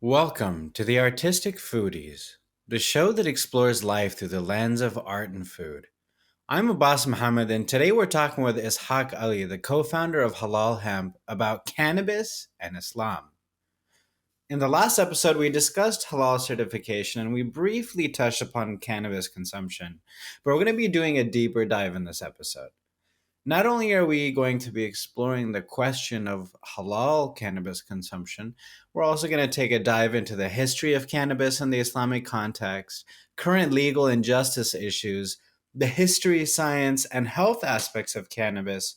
Welcome to the Artistic Foodies, the show that explores life through the lens of art and food. I'm Abbas Mohamed, and today we're talking with Ishaq Ali, the co founder of Halal Hemp, about cannabis and Islam. In the last episode, we discussed halal certification and we briefly touched upon cannabis consumption, but we're going to be doing a deeper dive in this episode. Not only are we going to be exploring the question of halal cannabis consumption, we're also going to take a dive into the history of cannabis in the Islamic context, current legal and justice issues, the history, science, and health aspects of cannabis,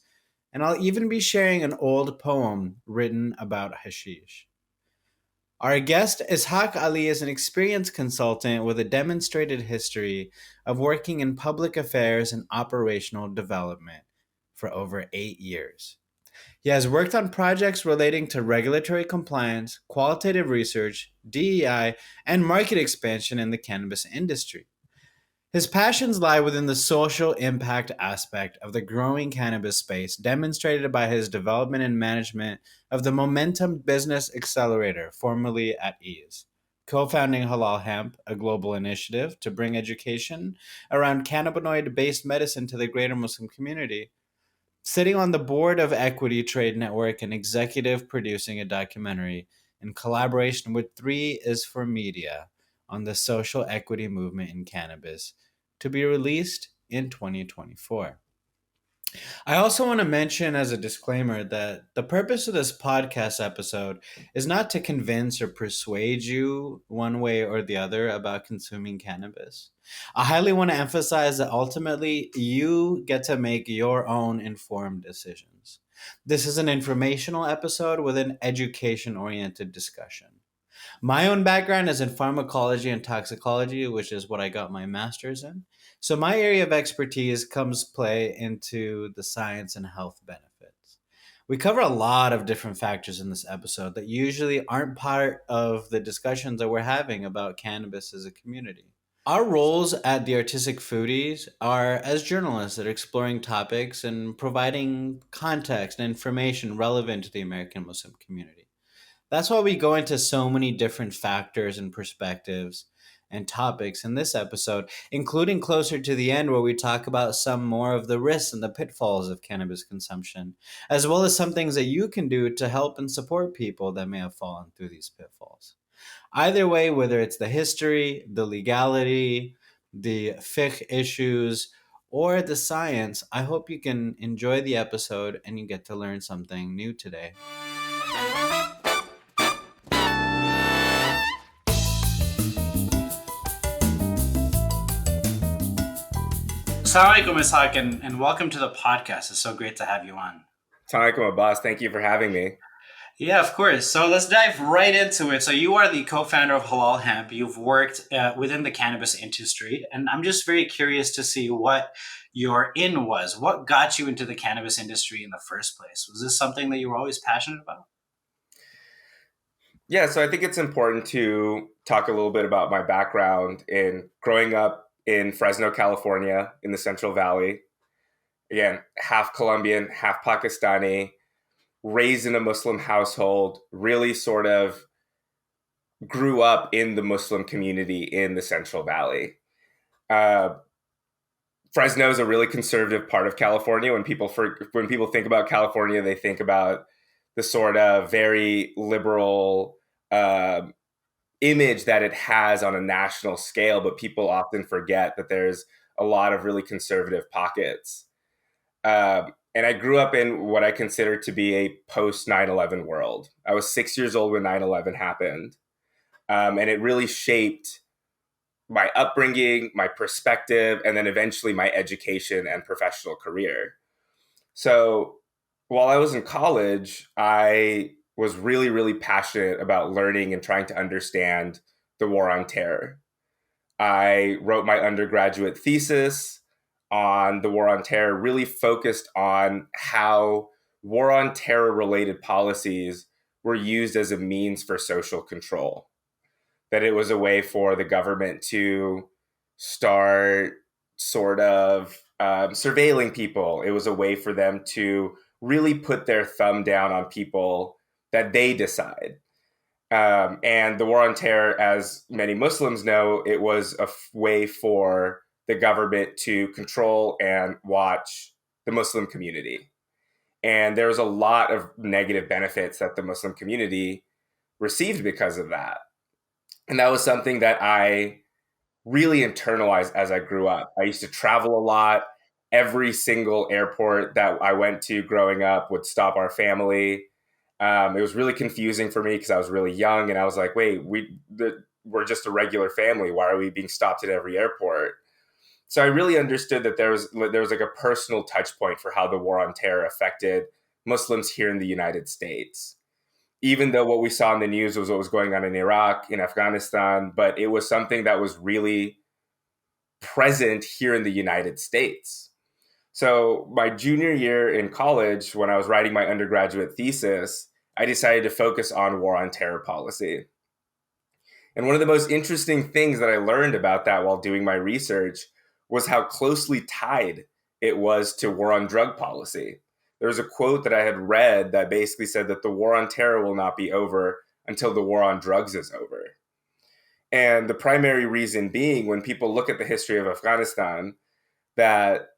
and I'll even be sharing an old poem written about hashish. Our guest, Ishaq Ali, is an experienced consultant with a demonstrated history of working in public affairs and operational development for over 8 years. He has worked on projects relating to regulatory compliance, qualitative research, DEI, and market expansion in the cannabis industry. His passions lie within the social impact aspect of the growing cannabis space, demonstrated by his development and management of the Momentum Business Accelerator, formerly at Ease, co-founding Halal Hemp, a global initiative to bring education around cannabinoid-based medicine to the greater Muslim community, sitting on the board of Equity Trade Network and executive producing a documentary in collaboration with Three is for Media on the social equity movement in cannabis to be released in 2024. I also want to mention as a disclaimer that the purpose of this podcast episode is not to convince or persuade you one way or the other about consuming cannabis. I highly want to emphasize that ultimately you get to make your own informed decisions. This is an informational episode with an education oriented discussion. My own background is in pharmacology and toxicology, which is what I got my master's in. So my area of expertise comes play into the science and health benefits. We cover a lot of different factors in this episode that usually aren't part of the discussions that we're having about cannabis as a community. Our roles at the Artistic Foodies are as journalists that are exploring topics and providing context and information relevant to the American Muslim community. That's why we go into so many different factors and perspectives and topics in this episode, including closer to the end where we talk about some more of the risks and the pitfalls of cannabis consumption, as well as some things that you can do to help and support people that may have fallen through these pitfalls. Either way, whether it's the history, the legality, the fiqh issues, or the science, I hope you can enjoy the episode and you get to learn something new today. Assalamualaikum, Ishaq, and welcome to the podcast. It's so great to have you on. Assalamualaikum, Abbas. Thank you for having me. Yeah, of course. So let's dive right into it. So you are the co-founder of Halal Hemp. You've worked within the cannabis industry, and I'm just very curious to see what your in was. What got you into the cannabis industry in the first place? Was this something that you were always passionate about? Yeah, so I think it's important to talk a little bit about my background in growing up in Fresno, California, in the Central Valley. Again, half Colombian, half Pakistani, raised in a Muslim household, really sort of grew up in the Muslim community in the Central Valley. Fresno is a really conservative part of California. When people think about California, they think about the sort of very liberal image that it has on a national scale, but people often forget that there's a lot of really conservative pockets. And I grew up in what I consider to be a post 9/11 world. I was 6 years old when 9/11 happened. And it really shaped my upbringing, my perspective, and then eventually my education and professional career. So while I was in college, I was really, really passionate about learning and trying to understand the war on terror. I wrote my undergraduate thesis on the war on terror, really focused on how war on terror related policies were used as a means for social control. That it was a way for the government to start sort of surveilling people. It was a way for them to really put their thumb down on people that they decide. And the war on terror, as many Muslims know, it was a way for the government to control and watch the Muslim community. And there was a lot of negative benefits that the Muslim community received because of that. And that was something that I really internalized as I grew up. I used to travel a lot. Every single airport that I went to growing up would stop our family. It was really confusing for me because I was really young, and I was like, "Wait, we're just a regular family. Why are we being stopped at every airport?" So I really understood that there was like a personal touch point for how the war on terror affected Muslims here in the United States. Even though what we saw in the news was what was going on in Iraq, in Afghanistan, but it was something that was really present here in the United States. So, my junior year in college, when I was writing my undergraduate thesis, I decided to focus on war on terror policy. And one of the most interesting things that I learned about that while doing my research was how closely tied it was to war on drug policy. There was a quote that I had read that basically said that the war on terror will not be over until the war on drugs is over. And the primary reason being, when people look at the history of Afghanistan, that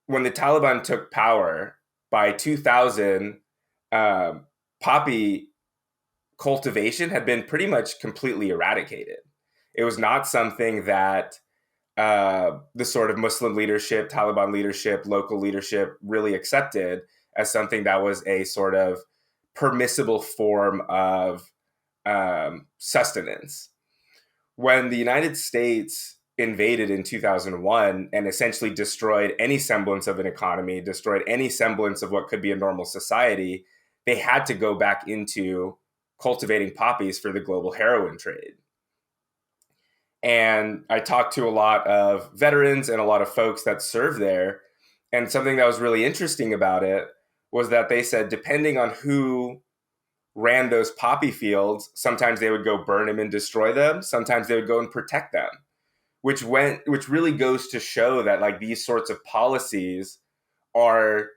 when the Taliban took power by 2000, poppy cultivation had been pretty much completely eradicated. It was not something that the sort of Muslim leadership, Taliban leadership, local leadership really accepted as something that was a sort of permissible form of sustenance. When the United States invaded in 2001 and essentially destroyed any semblance of an economy, destroyed any semblance of what could be a normal society, they had to go back into cultivating poppies for the global heroin trade. And I talked to a lot of veterans and a lot of folks that serve there. And something that was really interesting about it was that they said, depending on who ran those poppy fields, sometimes they would go burn them and destroy them. Sometimes they would go and protect them, which really goes to show that like these sorts of policies are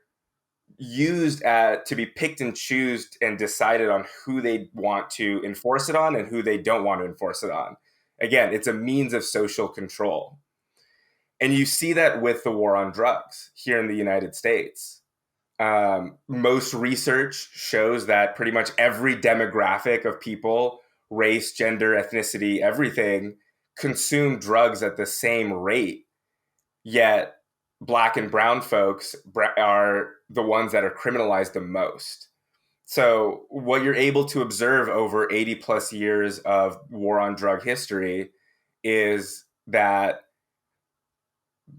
used to be picked and choose and decided on who they want to enforce it on and who they don't want to enforce it on. Again, it's a means of social control. And you see that with the war on drugs here in the United States. Most research shows that pretty much every demographic of people, race, gender, ethnicity, everything, consume drugs at the same rate. Yet Black and brown folks are the ones that are criminalized the most. So what you're able to observe over 80 plus years of war on drug history is that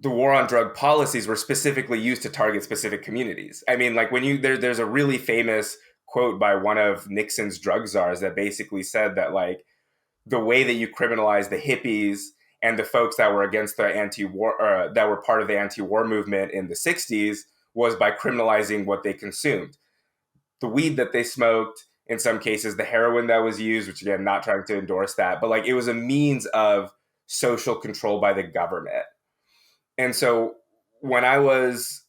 the war on drug policies were specifically used to target specific communities. I mean, like when there's a really famous quote by one of Nixon's drug czars that basically said that like the way that you criminalize the hippies and the folks that were against the anti-war, that were part of the anti-war movement in the 60s was by criminalizing what they consumed. The weed that they smoked, in some cases, the heroin that was used, which again, not trying to endorse that, but like it was a means of social control by the government. And so when I was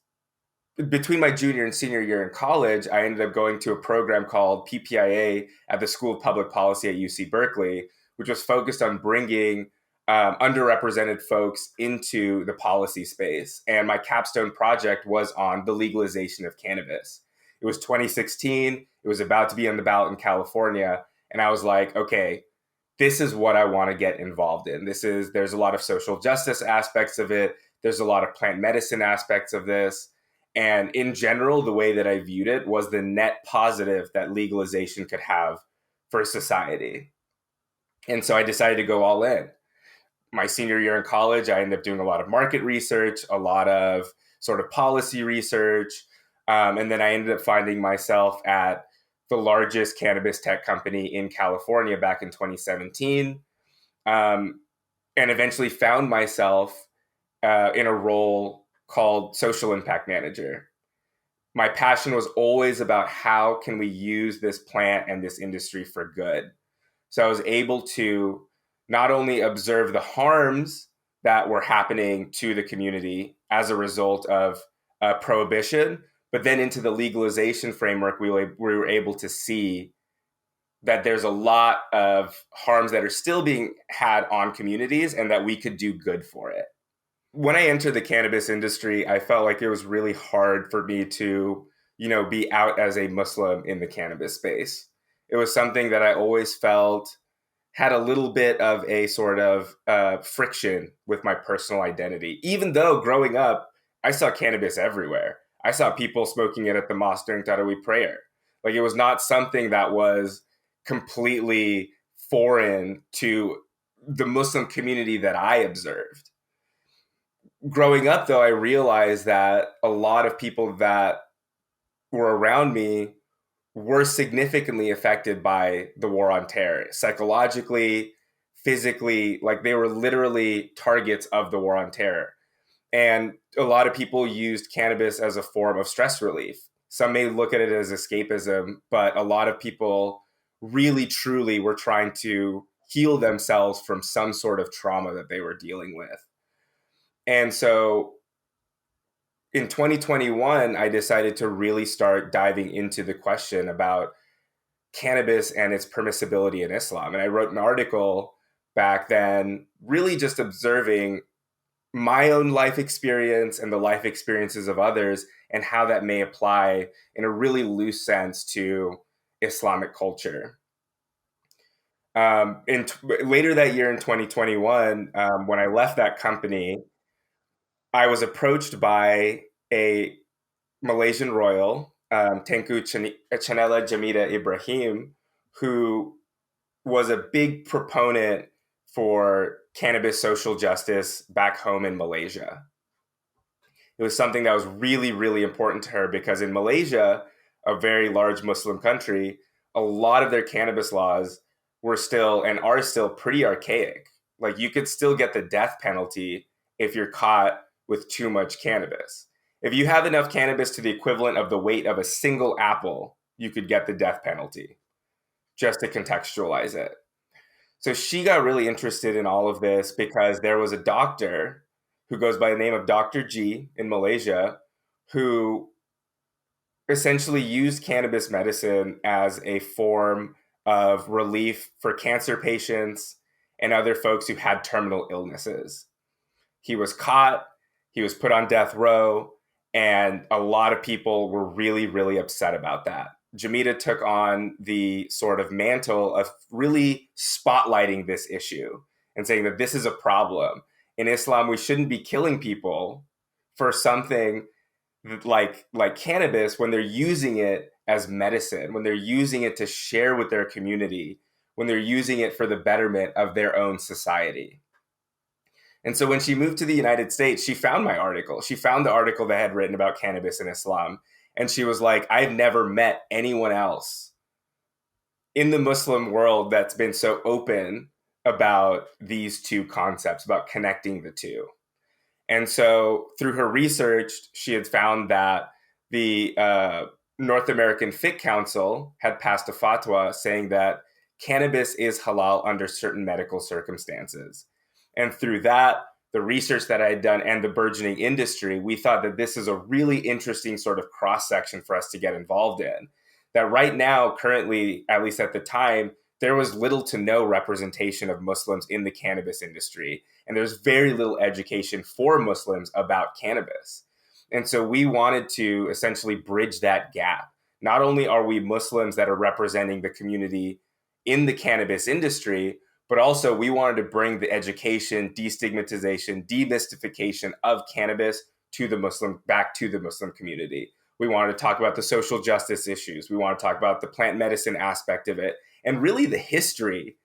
between my junior and senior year in college, I ended up going to a program called PPIA at the School of Public Policy at UC Berkeley, which was focused on bringing underrepresented folks into the policy space. And my capstone project was on the legalization of cannabis. It was 2016. It was about to be on the ballot in California. And I was like, okay, this is what I want to get involved in. There's a lot of social justice aspects of it. There's a lot of plant medicine aspects of this. And in general, the way that I viewed it was the net positive that legalization could have for society. And so I decided to go all in. My senior year in college, I ended up doing a lot of market research, a lot of sort of policy research. And then I ended up finding myself at the largest cannabis tech company in California back in 2017. And eventually found myself in a role called social impact manager. My passion was always about how can we use this plant and this industry for good. So I was able to not only observe the harms that were happening to the community as a result of prohibition, but then into the legalization framework, we were able to see that there's a lot of harms that are still being had on communities and that we could do good for it. When I entered the cannabis industry, I felt like it was really hard for me to, be out as a Muslim in the cannabis space. It was something that I always felt had a little bit of a sort of friction with my personal identity. Even though growing up, I saw cannabis everywhere. I saw people smoking it at the mosque during Taraweeh prayer. Like, it was not something that was completely foreign to the Muslim community that I observed. Growing up, though, I realized that a lot of people that were around me were significantly affected by the war on terror, psychologically, physically. Like, they were literally targets of the war on terror. And a lot of people used cannabis as a form of stress relief. Some may look at it as escapism, but a lot of people really, truly were trying to heal themselves from some sort of trauma that they were dealing with. And so in 2021, I decided to really start diving into the question about cannabis and its permissibility in Islam. And I wrote an article back then, really just observing my own life experience and the life experiences of others and how that may apply in a really loose sense to Islamic culture. Later that year in 2021, when I left that company, I was approached by a Malaysian royal, Tengku Chanela Jamida Ibrahim, who was a big proponent for cannabis social justice back home in Malaysia. It was something that was really, really important to her because in Malaysia, a very large Muslim country, a lot of their cannabis laws were still and are still pretty archaic. Like, you could still get the death penalty if you're caught with too much cannabis. If you have enough cannabis to the equivalent of the weight of a single apple, you could get the death penalty, just to contextualize it. So she got really interested in all of this because there was a doctor who goes by the name of Dr. G in Malaysia who essentially used cannabis medicine as a form of relief for cancer patients and other folks who had terminal illnesses. He was caught, he was put on death row, and a lot of people were really, really upset about that. Jamida took on the sort of mantle of really spotlighting this issue and saying that this is a problem. In Islam, we shouldn't be killing people for something like cannabis when they're using it as medicine, when they're using it to share with their community, when they're using it for the betterment of their own society. And so when she moved to the United States, she found my article. She found the article that I had written about cannabis in Islam. And she was like, I've never met anyone else in the Muslim world that's been so open about these two concepts, about connecting the two. And so through her research, she had found that the North American Fiqh Council had passed a fatwa saying that cannabis is halal under certain medical circumstances. And through that, the research that I had done and the burgeoning industry, we thought that this is a really interesting sort of cross section for us to get involved in. That right now, currently, at least at the time, there was little to no representation of Muslims in the cannabis industry. And there's very little education for Muslims about cannabis. And so we wanted to essentially bridge that gap. Not only are we Muslims that are representing the community in the cannabis industry, but also we wanted to bring the education, destigmatization, demystification of cannabis to the back to the Muslim community. We wanted to talk about the social justice issues. We want to talk about the plant medicine aspect of it and really the history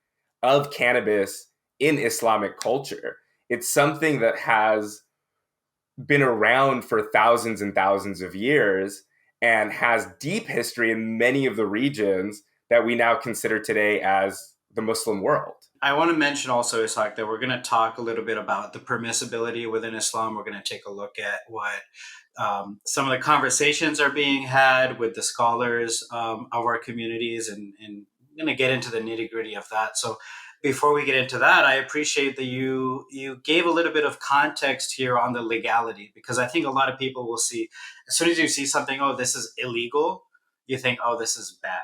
of cannabis in Islamic culture. It's something that has been around for thousands and thousands of years and has deep history in many of the regions that we now consider today as the Muslim world. I want to mention also, Ishaq, that we're going to talk a little bit about the permissibility within Islam. We're going to take a look at what some of the conversations are being had with the scholars of our communities, and going to get into the nitty gritty of that. So before we get into that, I appreciate that you gave a little bit of context here on the legality, because I think a lot of people will see, as soon as you see something, oh, this is illegal, you think, oh, this is bad.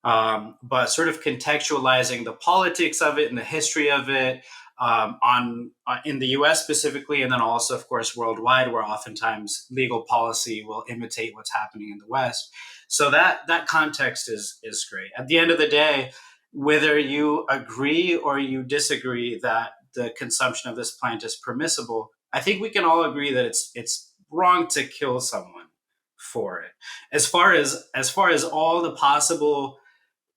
but sort of contextualizing the politics of it and the history of it on in the U.S. specifically, and then also, of course, worldwide, where oftentimes legal policy will imitate what's happening in the West. So that context is great. At the end of the day, whether you agree or you disagree that the consumption of this plant is permissible, I think we can all agree that it's wrong to kill someone for it. As far as all the possible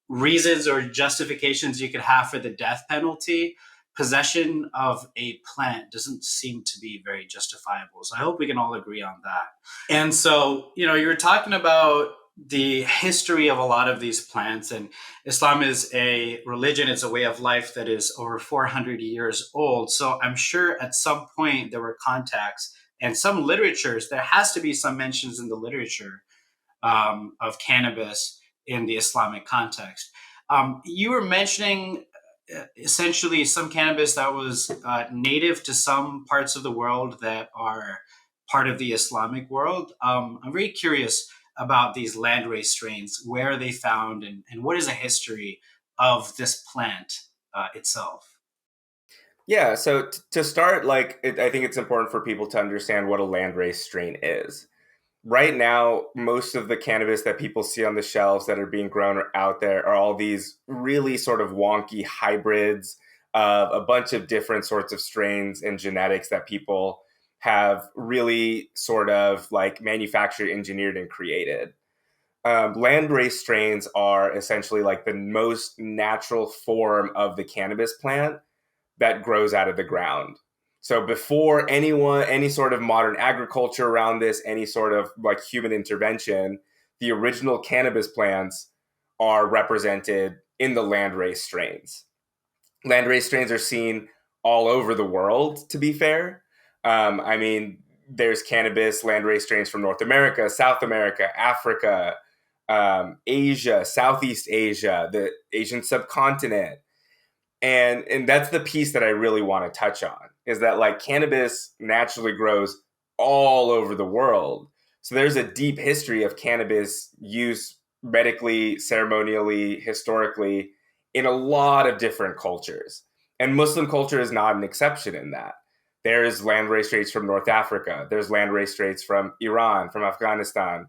reasons or justifications you could have for the death penalty, possession of a plant doesn't seem to be very justifiable. So I hope we can all agree on that. And so, you were talking about the history of a lot of these plants, and Islam is a religion, it's a way of life that is over 400 years old. So I'm sure at some point there were contacts and some literatures, there has to be some mentions in the literature of cannabis in the Islamic context. You were mentioning essentially some cannabis that was native to some parts of the world that are part of the Islamic world. I'm very curious about these landrace strains. Where are they found, and what is the history of this plant itself? Yeah, so to start, I think it's important for people to understand what a landrace strain is. Right now, most of the cannabis that people see on the shelves that are being grown out there are all these really sort of wonky hybrids of a bunch of different sorts of strains and genetics that people have really sort of like manufactured, engineered, and created. Landrace strains are essentially like the most natural form of the cannabis plant that grows out of the ground. So before any sort of modern agriculture around this, any sort of like human intervention, the original cannabis plants are represented in the landrace strains. Landrace strains are seen all over the world, to be fair. I mean, there's cannabis landrace strains from North America, South America, Africa, Asia, Southeast Asia, the Asian subcontinent. And that's the piece that I really want to touch on, is that like cannabis naturally grows all over the world. So there's a deep history of cannabis use medically, ceremonially, historically in a lot of different cultures. And Muslim culture is not an exception in that. There's landrace strains from North Africa. There's landrace strains from Iran, from Afghanistan,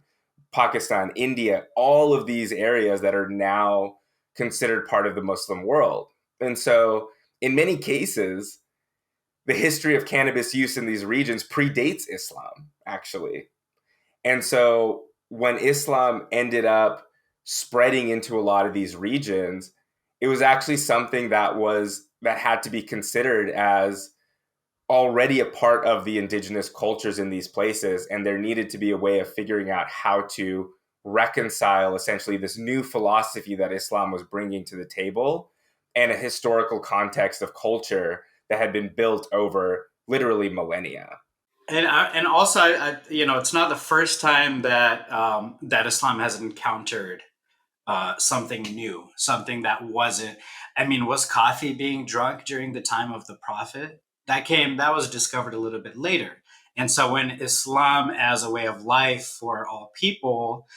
Pakistan, India, all of these areas that are now considered part of the Muslim world. And so, in many cases, the history of cannabis use in these regions predates Islam, actually. And so, when Islam ended up spreading into a lot of these regions, it was actually something that had to be considered as already a part of the indigenous cultures in these places, and there needed to be a way of figuring out how to reconcile essentially this new philosophy that Islam was bringing to the table and a historical context of culture that had been built over literally millennia. And also, it's not the first time that Islam has encountered something new, something that wasn't. I mean, was coffee being drunk during the time of the Prophet? That was discovered a little bit later. And so when Islam as a way of life for all people,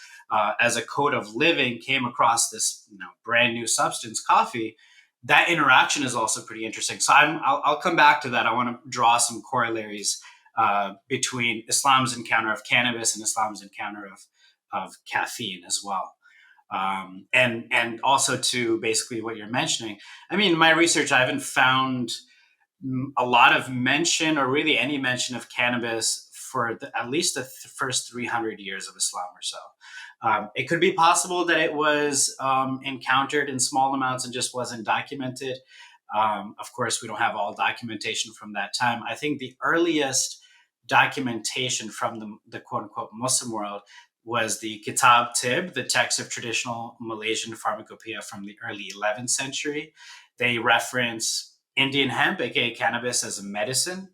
as a code of living, came across this brand new substance, coffee, that interaction is also pretty interesting. So I'll come back to that. I want to draw some corollaries between Islam's encounter of cannabis and Islam's encounter of caffeine as well. And also to basically what you're mentioning. I mean, in my research, I haven't found a lot of mention or really any mention of cannabis for at least the first 300 years of Islam or so. It could be possible that it was encountered in small amounts and just wasn't documented. Of course, we don't have all documentation from that time. I think the earliest documentation from the quote unquote Muslim world was the Kitab Tib, the text of traditional Malaysian pharmacopoeia from the early 11th century. They reference Indian hemp, aka cannabis, as a medicine.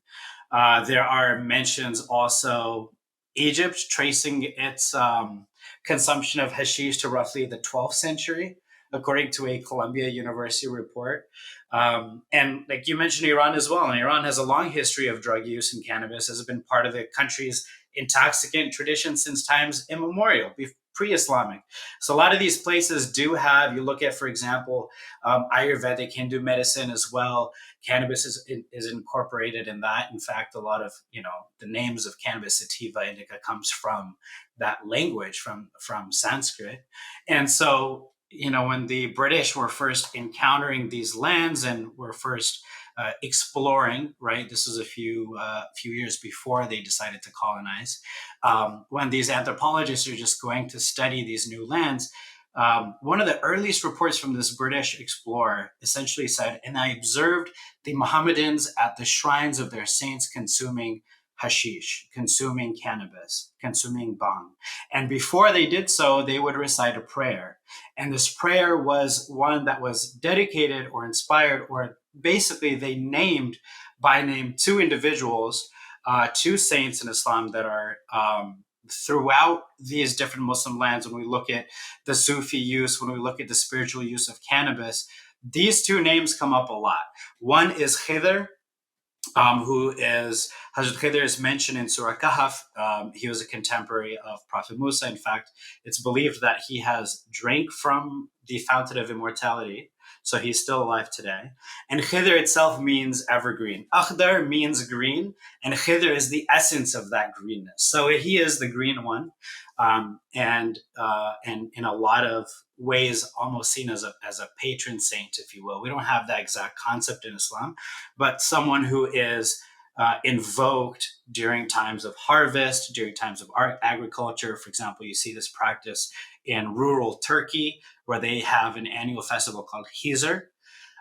There are mentions also Egypt tracing its consumption of hashish to roughly the 12th century, according to a Columbia University report. And like you mentioned, Iran as well. And Iran has a long history of drug use, and cannabis has been part of the country's intoxicant tradition since times immemorial, pre-Islamic. So a lot of these places do have, you look at, for example, Ayurvedic Hindu medicine as well. Cannabis is incorporated in that. In fact, a lot of, the names of cannabis, sativa, indica, comes from that language, from Sanskrit. And so, when the British were first encountering these lands and were first exploring, right? This was a few years before they decided to colonize. When these anthropologists are just going to study these new lands, one of the earliest reports from this British explorer essentially said, "And I observed the Mohammedans at the shrines of their saints consuming hashish, consuming cannabis, consuming bhang. And before they did so, they would recite a prayer. And this prayer was one that was dedicated or inspired, or basically they named by name two individuals, two saints in Islam that are throughout these different Muslim lands. When we look at the Sufi use, when we look at the spiritual use of cannabis, these two names come up a lot. One is Khidr, who is Hazrat Khidr is mentioned in Surah Kahf. He was a contemporary of Prophet Musa. In fact, it's believed that he has drank from the fountain of immortality, so he's still alive today. And Khidr itself means evergreen. Akhdar means green, and Khidr is the essence of that greenness. So he is the green one, and in a lot of ways almost seen as a patron saint, if you will. We don't have that exact concept in Islam, but someone who is invoked during times of harvest, during times of agriculture. For example, you see this practice in rural Turkey, where they have an annual festival called Hizr.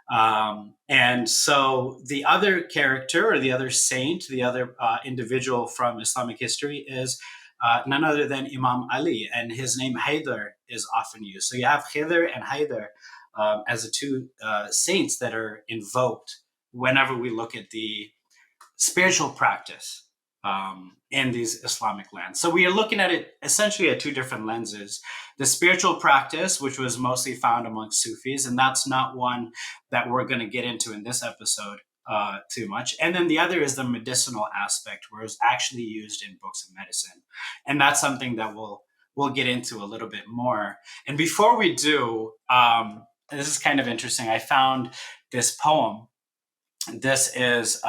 And so the other character, or the other saint, the other individual from Islamic history is none other than Imam Ali, and his name Haydar is often used. So you have Khidr and Haydar as the two saints that are invoked whenever we look at the spiritual practice in these Islamic lands. So we are looking at it essentially at two different lenses. The spiritual practice, which was mostly found amongst Sufis, and that's not one that we're going to get into in this episode too much. And then the other is the medicinal aspect, where it's actually used in books of medicine. And that's something that we'll get into a little bit more. And before we do, this is kind of interesting. I found this poem. This is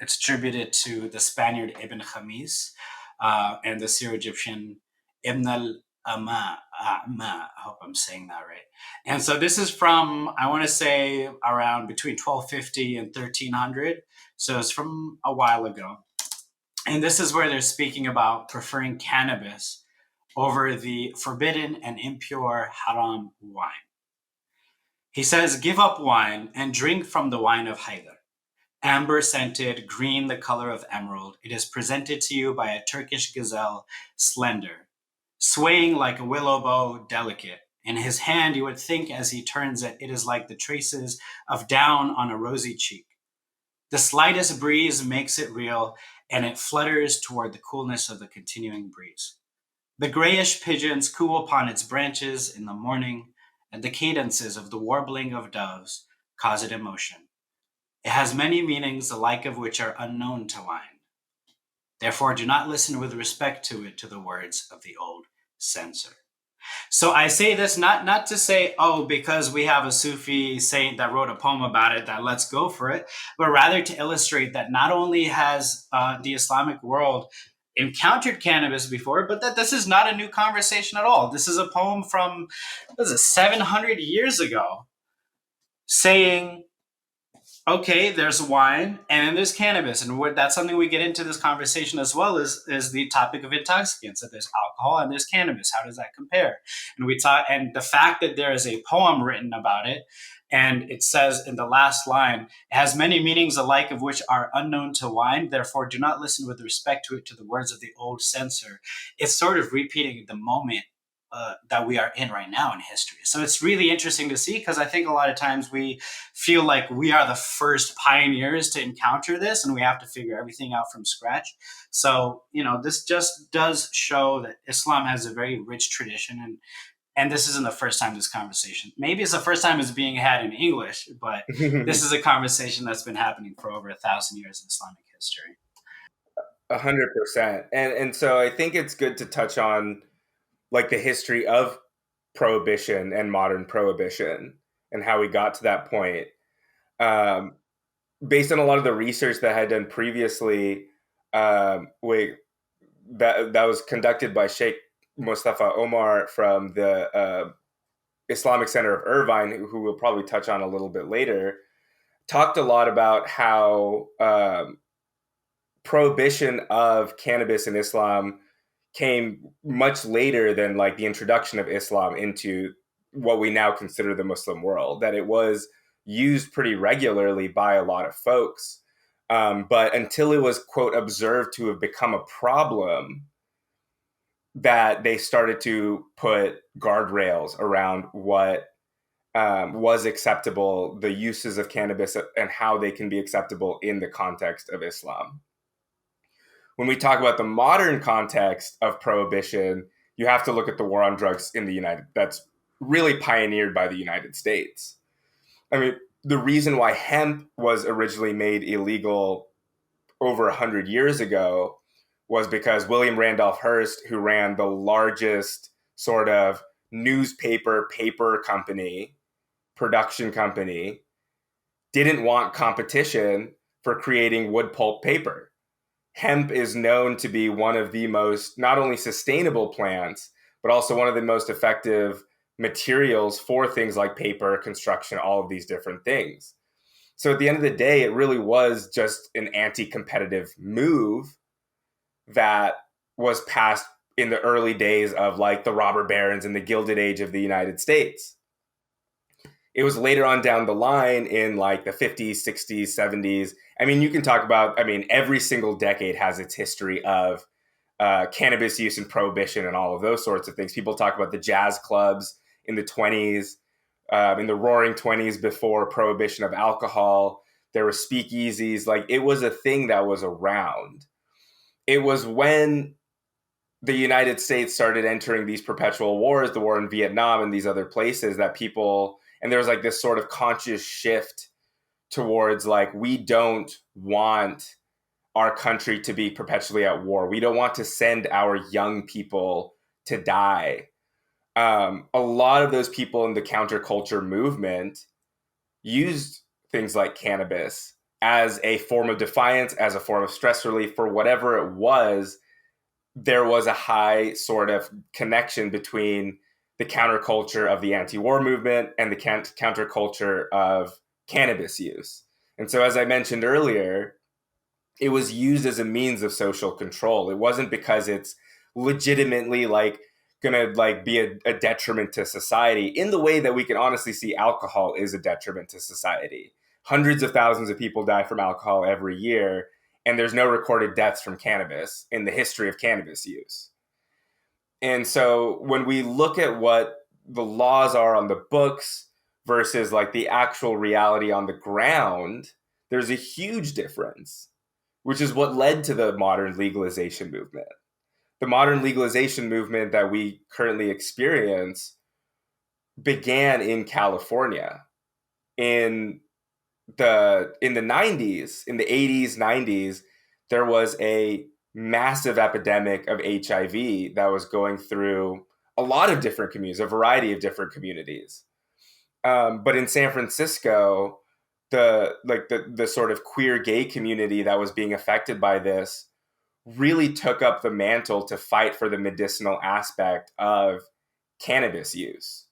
it's attributed to the Spaniard Ibn Khamis and the Syro-Egyptian Ibn al-Ama. I hope I'm saying that right. And so this is from, I want to say, around between 1250 and 1300. So it's from a while ago. And this is where they're speaking about preferring cannabis over the forbidden and impure haram wine. He says, "Give up wine and drink from the wine of Haydar. Amber scented, green the color of emerald, it is presented to you by a Turkish gazelle, slender, swaying like a willow bow, delicate. In his hand, you would think as he turns it, it is like the traces of down on a rosy cheek. The slightest breeze makes it real, and it flutters toward the coolness of the continuing breeze. The grayish pigeons coo upon its branches in the morning, and the cadences of the warbling of doves cause it emotion. It has many meanings, the like of which are unknown to wine. Therefore, do not listen with respect to it to the words of the old censor." So I say this not to say, oh, because we have a Sufi saint that wrote a poem about it, that let's go for it, but rather to illustrate that not only has the Islamic world encountered cannabis before, but that this is not a new conversation at all. This is a poem from, 700 years ago, saying, okay, there's wine and then there's cannabis, and that's something we get into this conversation as well, is the topic of intoxicants. That there's alcohol and there's cannabis. How does that compare? And we talk, and the fact that there is a poem written about it, and it says in the last line, "It has many meanings, alike of which are unknown to wine. Therefore, do not listen with respect to it to the words of the old censor." It's sort of repeating the moment that we are in right now in history. So it's really interesting to see, because I think a lot of times we feel like we are the first pioneers to encounter this and we have to figure everything out from scratch. So, this just does show that Islam has a very rich tradition, and this isn't the first time this conversation. Maybe it's the first time it's being had in English, but this is a conversation that's been happening for over 1,000 years in Islamic history. 100%. And so I think it's good to touch on like the history of prohibition and modern prohibition and how we got to that point. Um, Based on a lot of the research that I had done previously, that was conducted by Sheikh Mustafa Omar from the Islamic Center of Irvine, who we'll probably touch on a little bit later, talked a lot about how prohibition of cannabis in Islam came much later than like the introduction of Islam into what we now consider the Muslim world, that it was used pretty regularly by a lot of folks. But until it was, quote, observed to have become a problem, that they started to put guardrails around what was acceptable, the uses of cannabis, and how they can be acceptable in the context of Islam. When we talk about the modern context of prohibition, you have to look at the war on drugs in the that's really pioneered by the United States. I mean, the reason why hemp was originally made illegal over 100 years ago was because William Randolph Hearst, who ran the largest sort of newspaper paper company, production company, didn't want competition for creating wood pulp paper. Hemp is known to be one of the most not only sustainable plants, but also one of the most effective materials for things like paper, construction, all of these different things. So at the end of the day, it really was just an anti-competitive move that was passed in the early days of like the robber barons and the Gilded Age of the United States. It was later on down the line in like the 50s, 60s, 70s. I mean, you can talk about, I mean, every single decade has its history of cannabis use and prohibition and all of those sorts of things. People talk about the jazz clubs in the 20s, in the roaring 20s before prohibition of alcohol. There were speakeasies. Like it was a thing that was around. It was when the United States started entering these perpetual wars, the war in Vietnam and these other places, that people, and there was like this sort of conscious shift towards like, we don't want our country to be perpetually at war. We don't want to send our young people to die. A lot of those people in the counterculture movement used things like cannabis as a form of defiance, as a form of stress relief, for whatever it was. There was a high sort of connection between the counterculture of the anti-war movement and the counterculture of cannabis use. And so, as I mentioned earlier, it was used as a means of social control. It wasn't because it's legitimately like gonna like be a detriment to society in the way that we can honestly see alcohol is a detriment to society. Hundreds of thousands of people die from alcohol every year, and there's no recorded deaths from cannabis in the history of cannabis use. And so when we look at what the laws are on the books versus like the actual reality on the ground, there's a huge difference, which is what led to the modern legalization movement. The modern legalization movement that we currently experience began in California in the 90s, in the 80s, 90s. There was a massive epidemic of HIV that was going through a lot of different communities, a variety of different communities. But in San Francisco, the sort of queer gay community that was being affected by this really took up the mantle to fight for the medicinal aspect of cannabis use.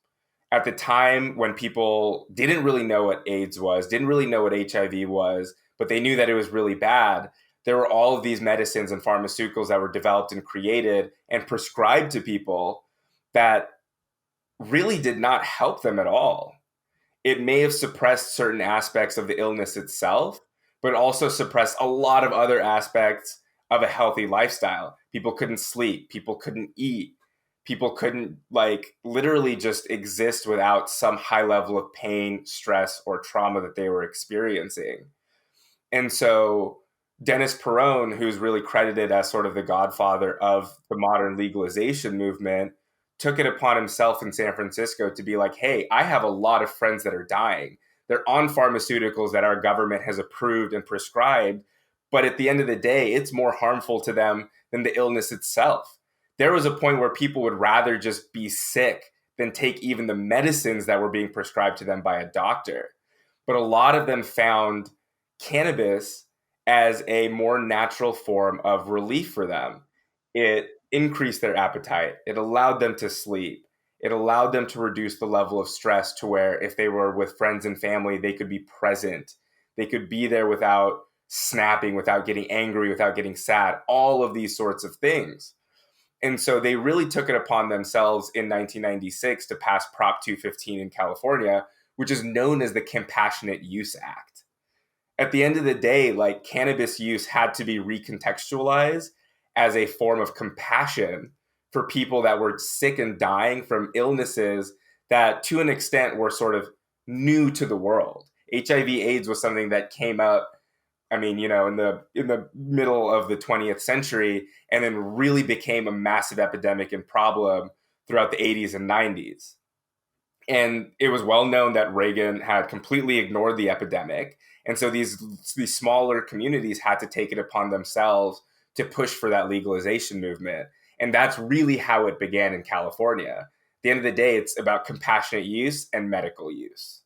At the time when people didn't really know what AIDS was, didn't really know what HIV was, but they knew that it was really bad, there were all of these medicines and pharmaceuticals that were developed and created and prescribed to people that really did not help them at all. It may have suppressed certain aspects of the illness itself, but also suppressed a lot of other aspects of a healthy lifestyle. People couldn't sleep, people couldn't eat, people couldn't like literally just exist without some high level of pain, stress, or trauma that they were experiencing. And so Dennis Perone, who's really credited as sort of the godfather of the modern legalization movement, took it upon himself in San Francisco to be like, hey, I have a lot of friends that are dying. They're on pharmaceuticals that our government has approved and prescribed, but at the end of the day, it's more harmful to them than the illness itself. there was a point where people would rather just be sick than take even the medicines that were being prescribed to them by a doctor. But a lot of them found cannabis as a more natural form of relief for them. It increased their appetite, it allowed them to sleep, it allowed them to reduce the level of stress to where if they were with friends and family, they could be present. They could be there without snapping, without getting angry, without getting sad, all of these sorts of things. And so they really took it upon themselves in 1996 to pass Prop 215 in California, which is known as the Compassionate Use Act. At the end of the day, like, cannabis use had to be recontextualized as a form of compassion for people that were sick and dying from illnesses that to an extent were sort of new to the world. HIV/AIDS was something that came up, I mean, you know, in the middle of the 20th century, and then really became a massive epidemic and problem throughout the 80s and 90s. And it was well known that Reagan had completely ignored the epidemic. And so these smaller communities had to take it upon themselves to push for that legalization movement. And that's really how it began in California. At the end of the day, it's about compassionate use and medical use.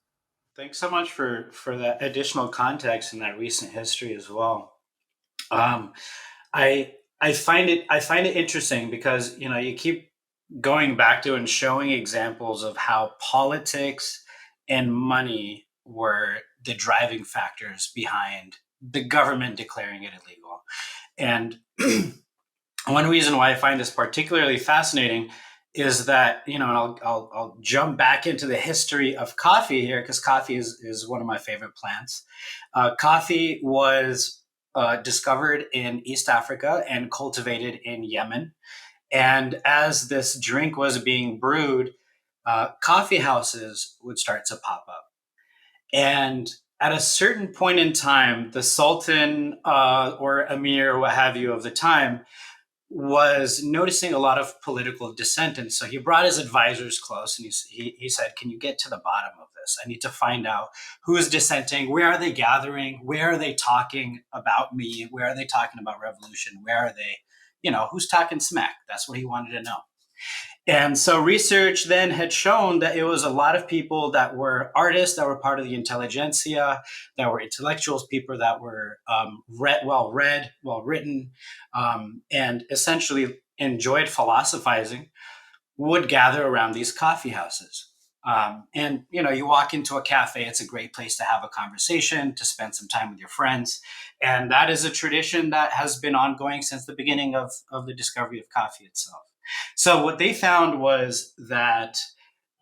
Thanks so much for that additional context and that recent history as well. Um, I find it interesting because, you know, you keep going back to and showing examples of how politics and money were the driving factors behind the government declaring it illegal. And one reason why I find this particularly fascinating is that, you know, and I'll jump back into the history of coffee here, because coffee is one of my favorite plants. Coffee was discovered in East Africa and cultivated in Yemen. And as this drink was being brewed, coffee houses would start to pop up. And at a certain point in time, the Sultan or Emir, or what have you, of the time was noticing a lot of political dissent. And so he brought his advisors close and he said, "Can you get to the bottom of this? I need to find out who is dissenting. Where are they gathering? Where are they talking about me? Where are they talking about revolution? Where are they, you know, who's talking smack?" That's what he wanted to know. And so research then had shown that it was a lot of people that were artists, that were part of the intelligentsia, that were intellectuals, people that were read, well written, and essentially enjoyed philosophizing, would gather around these coffee houses. And you know, you walk into a cafe, it's a great place to have a conversation, to spend some time with your friends. And that is a tradition that has been ongoing since the beginning of the discovery of coffee itself. So what they found was that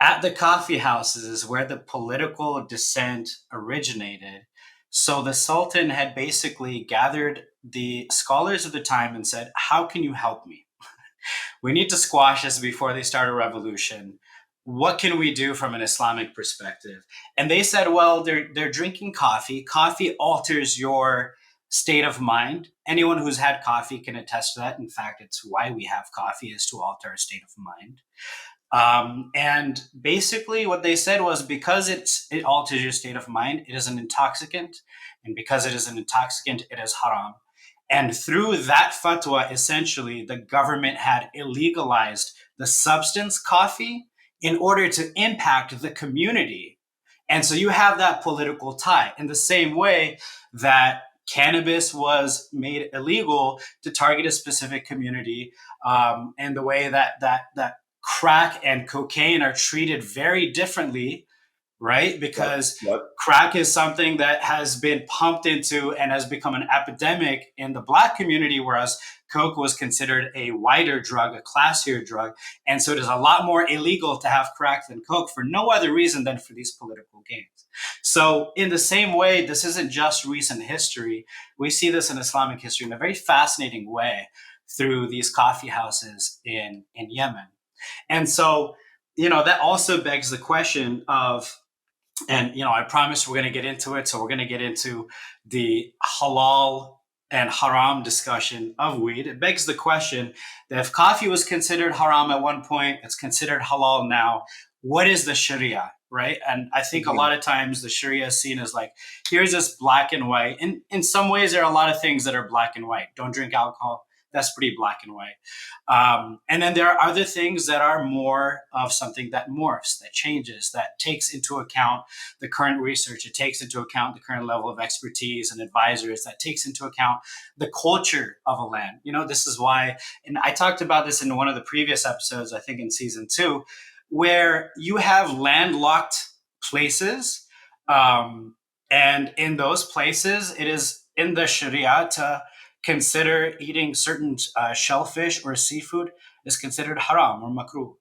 at the coffee houses is where the political dissent originated. So the Sultan had basically gathered the scholars of the time and said, "How can you help me? We need to squash this before they start a revolution. What can we do from an Islamic perspective?" And they said, well, they're drinking coffee. Coffee alters your state of mind. Anyone who's had coffee can attest to that. In fact, it's why we have coffee, is to alter our state of mind. And basically, what they said was, because it alters your state of mind, it is an intoxicant, and because it is an intoxicant, it is haram. And through that fatwa, essentially, the government had illegalized the substance coffee in order to impact the community. And so you have that political tie in the same way that cannabis was made illegal to target a specific community, and the way that crack and cocaine are treated very differently, right? Because Yep. crack is something that has been pumped into and has become an epidemic in the Black community, whereas coke was considered a wider drug, a classier drug. And so it is a lot more illegal to have crack than coke for no other reason than for these political gains. So in the same way, this isn't just recent history. We see this in Islamic history in a very fascinating way through these coffee houses in Yemen. And so, you know, that also begs the question of, and, you know, I promise we're going to get into it. So we're going to get into the halal and haram discussion of weed. It begs the question that if coffee was considered haram at one point, it's considered halal now. What is the Sharia, right? And I think a lot of times the Sharia is seen as like, here's this black and white. And in some ways, there are a lot of things that are black and white. Don't drink alcohol. that's pretty black and white. And then there are other things that are more of something that morphs, that changes, that takes into account the current research. It takes into account the current level of expertise and advisors, that takes into account the culture of a land. This is why, and I talked about this in one of the previous episodes, I think in season 2, where you have landlocked places. And in those places, it is in the Sharia to consider eating certain shellfish or seafood is considered haram or makruh.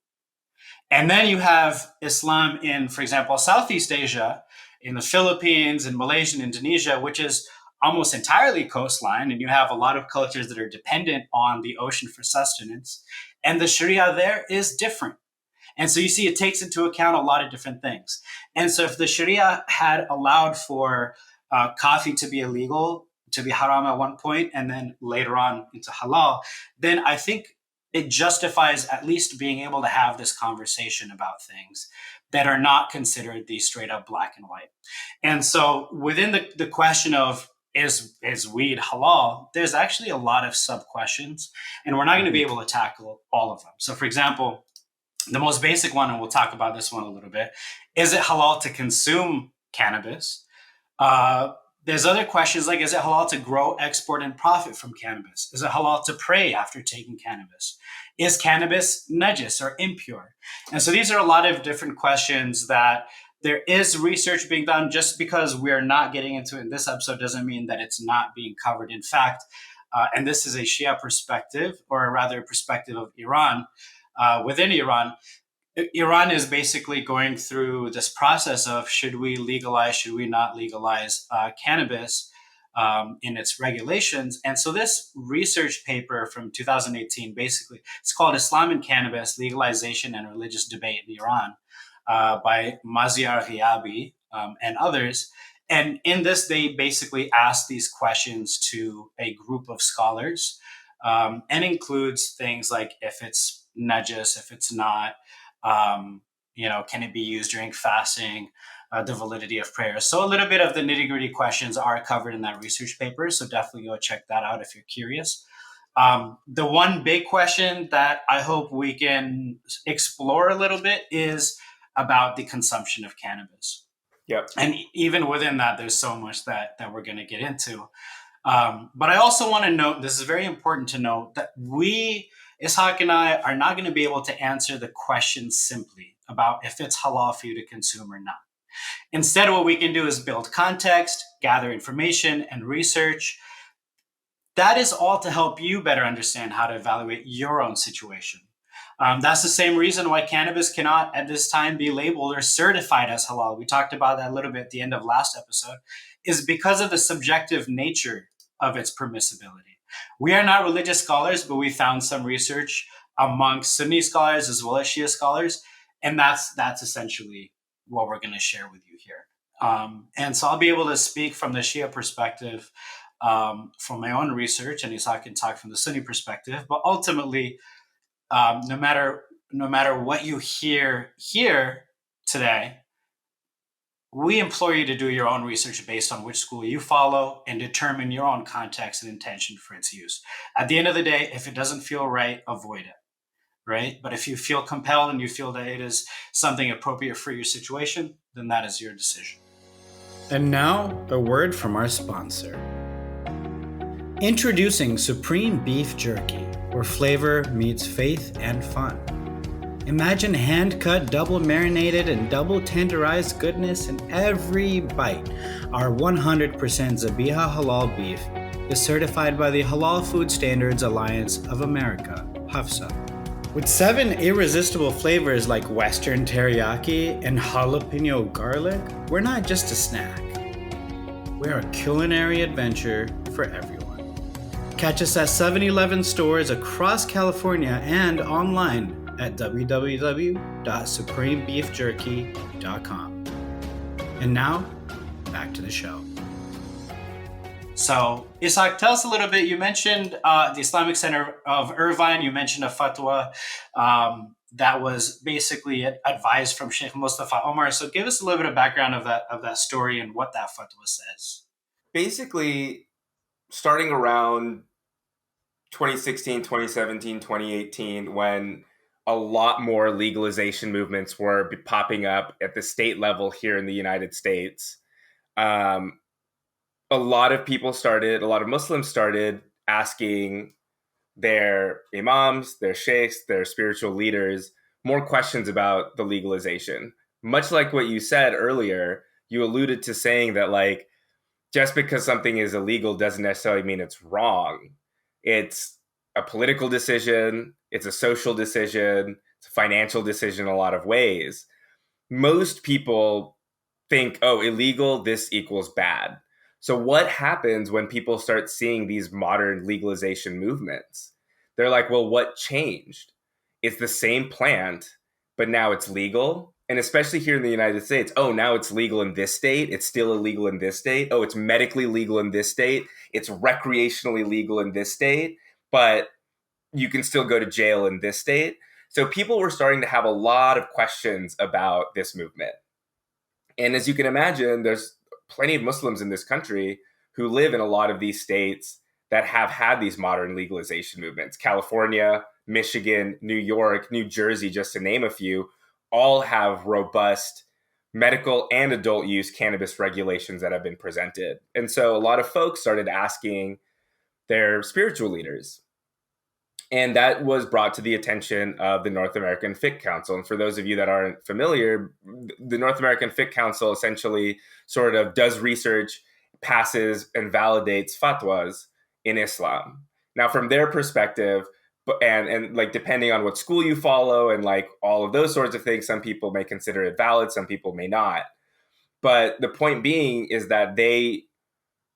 And then you have Islam in, for example, Southeast Asia, in the Philippines, in Malaysia, and Indonesia, which is almost entirely coastline. And you have a lot of cultures that are dependent on the ocean for sustenance. And the Sharia there is different. And so you see, it takes into account a lot of different things. And so if the Sharia had allowed for coffee to be illegal, to be haram at one point, and then later on into halal, then I think it justifies at least being able to have this conversation about things that are not considered the straight up black and white. And so within the question of is weed halal, there's actually a lot of sub questions, and we're not going to be able to tackle all of them. So for example, the most basic one, and we'll talk about this one a little bit, is it halal to consume cannabis? There's other questions like, is it halal to grow, export, and profit from cannabis? Is it halal to pray after taking cannabis? Is cannabis najis or impure? And so these are a lot of different questions that there is research being done. Just because we're not getting into it in this episode doesn't mean that it's not being covered. In fact, and this is a Shia perspective, or rather a perspective of Iran, within Iran is basically going through this process of should we legalize, should we not legalize cannabis in its regulations. And so this research paper from 2018, basically, it's called Islam and Cannabis, Legalization and Religious Debate in Iran by Maziar Ghiabi and others. And in this, they basically ask these questions to a group of scholars and includes things like if it's najis, if it's not, can it be used during fasting, the validity of prayer. So a little bit of the nitty gritty questions are covered in that research paper. So definitely go check that out if you're curious. The one big question that I hope we can explore a little bit is about the consumption of cannabis. Yep. And even within that, there's so much that we're going to get into. But I also want to note, this is very important to note, that Ishaq and I are not going to be able to answer the question simply about if it's halal for you to consume or not. Instead, what we can do is build context, gather information, and research. That is all to help you better understand how to evaluate your own situation. That's the same reason why cannabis cannot at this time be labeled or certified as halal. We talked about that a little bit at the end of last episode, is because of the subjective nature of its permissibility. We are not religious scholars, but we found some research amongst Sunni scholars as well as Shia scholars, and that's essentially what we're going to share with you here. And so I'll be able to speak from the Shia perspective from my own research, and Ishaq can talk from the Sunni perspective. But ultimately, no matter what you hear here today, we implore you to do your own research based on which school you follow and determine your own context and intention for its use. At the end of the day, if it doesn't feel right, avoid it, right? But if you feel compelled and you feel that it is something appropriate for your situation, then that is your decision. And now, a word from our sponsor. Introducing Supreme Beef Jerky, where flavor meets faith and fun. Imagine hand-cut, double marinated, and double tenderized goodness in every bite. Our 100% Zabiha halal beef is certified by the Halal Food Standards Alliance of America, HAFSA. With 7 irresistible flavors like Western teriyaki and jalapeno garlic, we're not just a snack. We're a culinary adventure for everyone. Catch us at 7-Eleven stores across California and online at www.supremebeefjerky.com. And now, back to the show. So, Ishaq, tell us a little bit. You mentioned the Islamic Center of Irfan. You mentioned a fatwa that was basically advised from Sheikh Mustafa Omar. So give us a little bit of background of that story and what that fatwa says. Basically, starting around 2016, 2017, 2018, when a lot more legalization movements were popping up at the state level here in the United States. Um, a lot of Muslims started asking their imams, their sheikhs, their spiritual leaders more questions about the legalization. Much like what you said earlier, you alluded to saying that, like, just because something is illegal doesn't necessarily mean it's wrong. It's a political decision, it's a social decision, it's a financial decision in a lot of ways. Most people think, oh, illegal, this equals bad. So, what happens when people start seeing these modern legalization movements? They're like, well, what changed? It's the same plant, but now it's legal. And especially here in the United States, oh, now it's legal in this state. It's still illegal in this state. Oh, it's medically legal in this state. It's recreationally legal in this state, but you can still go to jail in this state. So people were starting to have a lot of questions about this movement. And as you can imagine, there's plenty of Muslims in this country who live in a lot of these states that have had these modern legalization movements. California, Michigan, New York, New Jersey, just to name a few, all have robust medical and adult use cannabis regulations that have been presented. And so a lot of folks started asking their spiritual leaders, and that was brought to the attention of the North American Fiqh Council. And for those of you that aren't familiar, the North American Fiqh Council essentially sort of does research, passes, and validates fatwas in Islam. Now, from their perspective, and like depending on what school you follow and like all of those sorts of things, some people may consider it valid, some people may not. But the point being is that they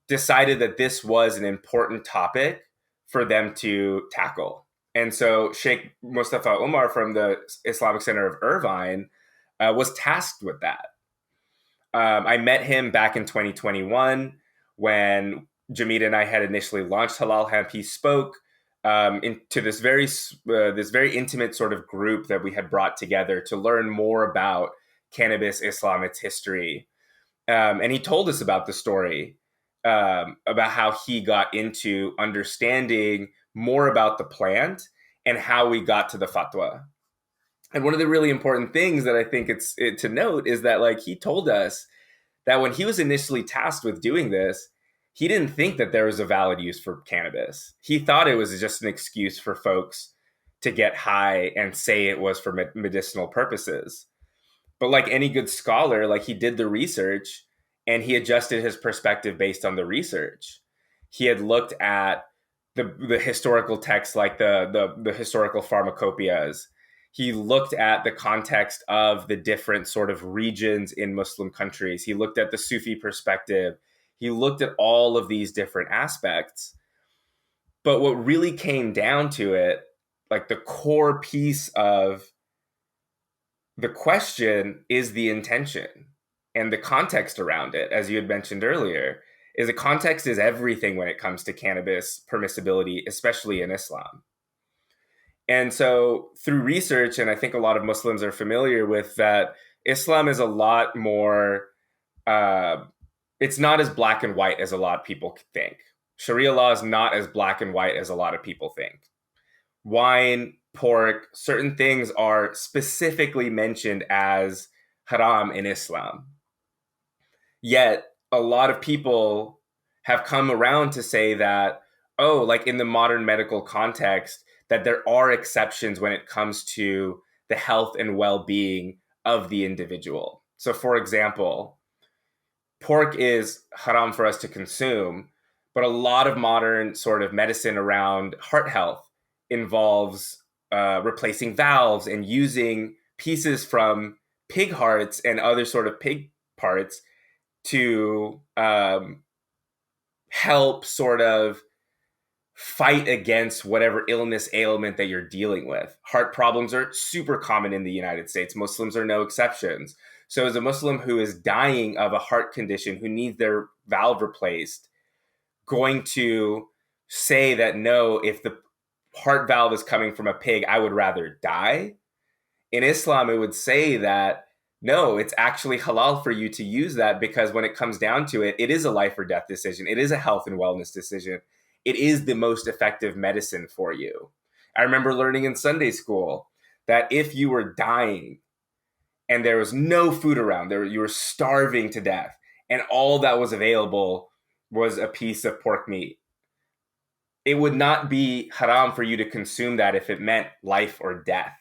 decided that this was an important topic for them to tackle. And so Sheikh Mustafa Umar from the Islamic Center of Irvine was tasked with that. I met him back in 2021 when Jamid and I had initially launched Halal Hemp. He spoke into this very intimate sort of group that we had brought together to learn more about cannabis, Islam, its history. And he told us about the story, about how he got into understanding more about the plant and how we got to the fatwa. And one of the really important things that I think it's to note is that, like, he told us that when he was initially tasked with doing this, he didn't think that there was a valid use for cannabis. He thought it was just an excuse for folks to get high and say it was for medicinal purposes. But like any good scholar, like, he did the research and he adjusted his perspective based on the research. He had looked at the historical texts, like the historical pharmacopoeias. He looked at the context of the different sort of regions in Muslim countries. He looked at the Sufi perspective. He looked at all of these different aspects. But what really came down to it, like the core piece of the question, is the intention and the context around it. As you had mentioned earlier, is the context is everything when it comes to cannabis permissibility, especially in Islam. And so through research, and I think a lot of Muslims are familiar with that, Islam is a lot more, it's not as black and white as a lot of people think. Sharia law is not as black and white as a lot of people think. Wine, pork, certain things are specifically mentioned as haram in Islam. Yet a lot of people have come around to say that, oh, like in the modern medical context, that there are exceptions when it comes to the health and well-being of the individual. So for example, pork is haram for us to consume, but a lot of modern sort of medicine around heart health involves replacing valves and using pieces from pig hearts and other sort of pig parts to help sort of fight against whatever illness, ailment that you're dealing with. Heart problems are super common in the United States. Muslims are no exceptions. So as a Muslim who is dying of a heart condition, who needs their valve replaced, going to say that, no, if the heart valve is coming from a pig, I would rather die. In Islam, it would say that, no, it's actually halal for you to use that, because when it comes down to it, it is a life or death decision. It is a health and wellness decision. it is the most effective medicine for you. I remember learning in Sunday school that if you were dying and there was no food around, you were starving to death, and all that was available was a piece of pork meat, it would not be haram for you to consume that if it meant life or death.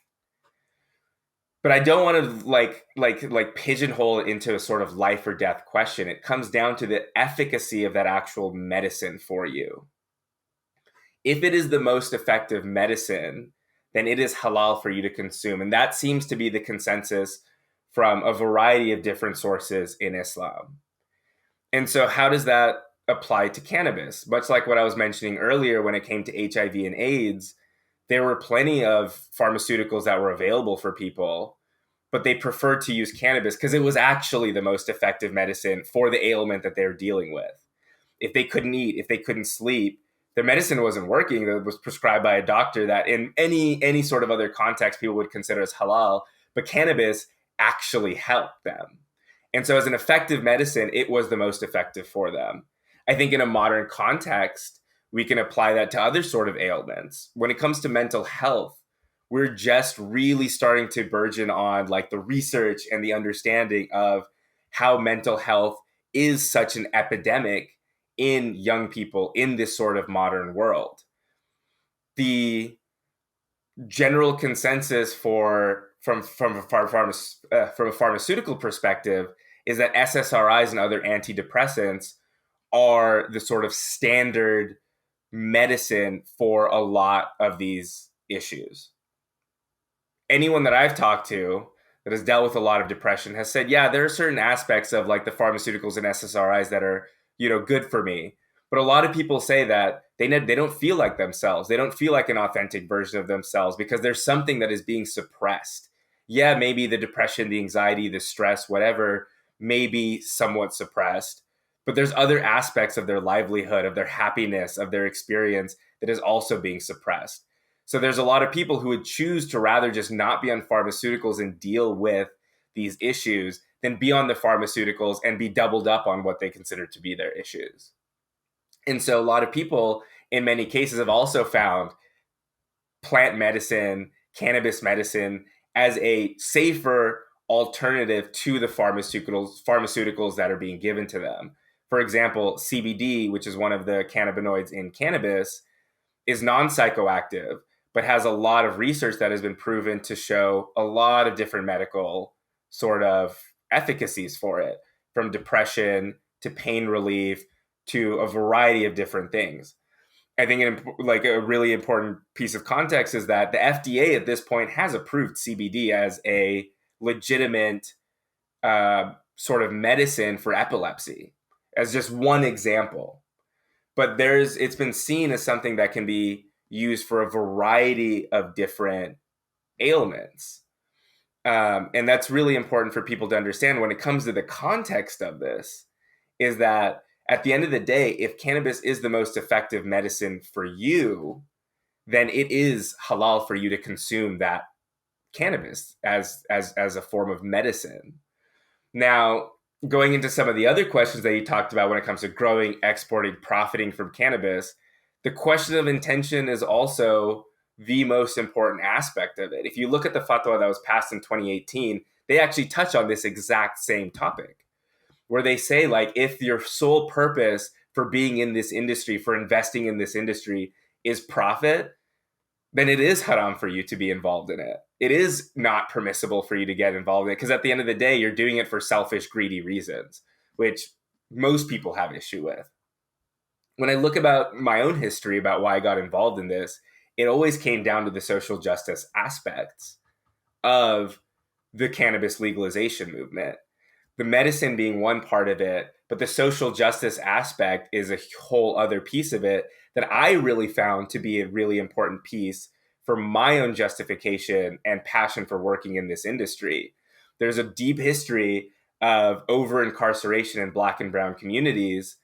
But I don't want to like pigeonhole it into a sort of life or death question. It comes down to the efficacy of that actual medicine for you. If it is the most effective medicine, then it is halal for you to consume. And that seems to be the consensus from a variety of different sources in Islam. And so how does that apply to cannabis? Much like what I was mentioning earlier when it came to HIV and AIDS, there were plenty of pharmaceuticals that were available for people, but they preferred to use cannabis because it was actually the most effective medicine for the ailment that they were dealing with. If they couldn't eat, if they couldn't sleep, their medicine wasn't working. That was prescribed by a doctor that in any sort of other context people would consider as halal, but cannabis actually helped them. And so as an effective medicine, it was the most effective for them. I think in a modern context, we can apply that to other sort of ailments. When it comes to mental health, we're just really starting to burgeon on like the research and the understanding of how mental health is such an epidemic in young people in this sort of modern world. The general consensus from a pharmaceutical perspective is that SSRIs and other antidepressants are the sort of standard medicine for a lot of these issues. Anyone that I've talked to that has dealt with a lot of depression has said, yeah, there are certain aspects of like the pharmaceuticals and SSRIs that are, good for me. But a lot of people say that they don't feel like themselves. They don't feel like an authentic version of themselves because there's something that is being suppressed. Yeah, maybe the depression, the anxiety, the stress, whatever, may be somewhat suppressed. But there's other aspects of their livelihood, of their happiness, of their experience that is also being suppressed. So there's a lot of people who would choose to rather just not be on pharmaceuticals and deal with these issues than be on the pharmaceuticals and be doubled up on what they consider to be their issues. And so a lot of people in many cases have also found plant medicine, cannabis medicine as a safer alternative to the pharmaceuticals that are being given to them. For example, CBD, which is one of the cannabinoids in cannabis, is non-psychoactive, but has a lot of research that has been proven to show a lot of different medical sort of efficacies for it, from depression to pain relief to a variety of different things. I think a really important piece of context is that the FDA at this point has approved CBD as a legitimate sort of medicine for epilepsy, as just one example. But it's been seen as something that can be used for a variety of different ailments. And that's really important for people to understand when it comes to the context of this, is that at the end of the day, if cannabis is the most effective medicine for you, then it is halal for you to consume that cannabis as a form of medicine. Now, going into some of the other questions that you talked about when it comes to growing, exporting, profiting from cannabis, the question of intention is also the most important aspect of it. If you look at the fatwa that was passed in 2018, they actually touch on this exact same topic, where they say, like, if your sole purpose for being in this industry, for investing in this industry is profit, then it is haram for you to be involved in it. It is not permissible for you to get involved in it because at the end of the day, you're doing it for selfish, greedy reasons, which most people have issue with. When I look about my own history about why I got involved in this, it always came down to the social justice aspects of the cannabis legalization movement. The medicine being one part of it, but the social justice aspect is a whole other piece of it that I really found to be a really important piece for my own justification and passion for working in this industry. There's a deep history of over-incarceration in Black and brown communities,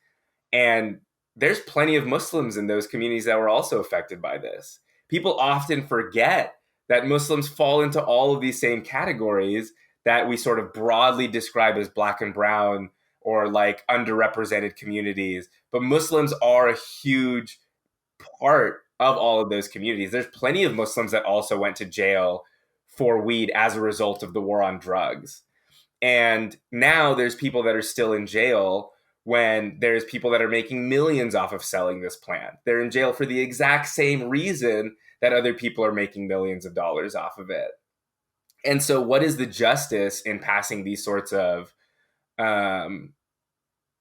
and there's plenty of Muslims in those communities that were also affected by this. People often forget that Muslims fall into all of these same categories that we sort of broadly describe as Black and brown or like underrepresented communities. But Muslims are a huge part of all of those communities. There's plenty of Muslims that also went to jail for weed as a result of the war on drugs. And now there's people that are still in jail when there's people that are making millions off of selling this plant. They're in jail for the exact same reason that other people are making millions of dollars off of it. And so what is the justice in passing these sorts of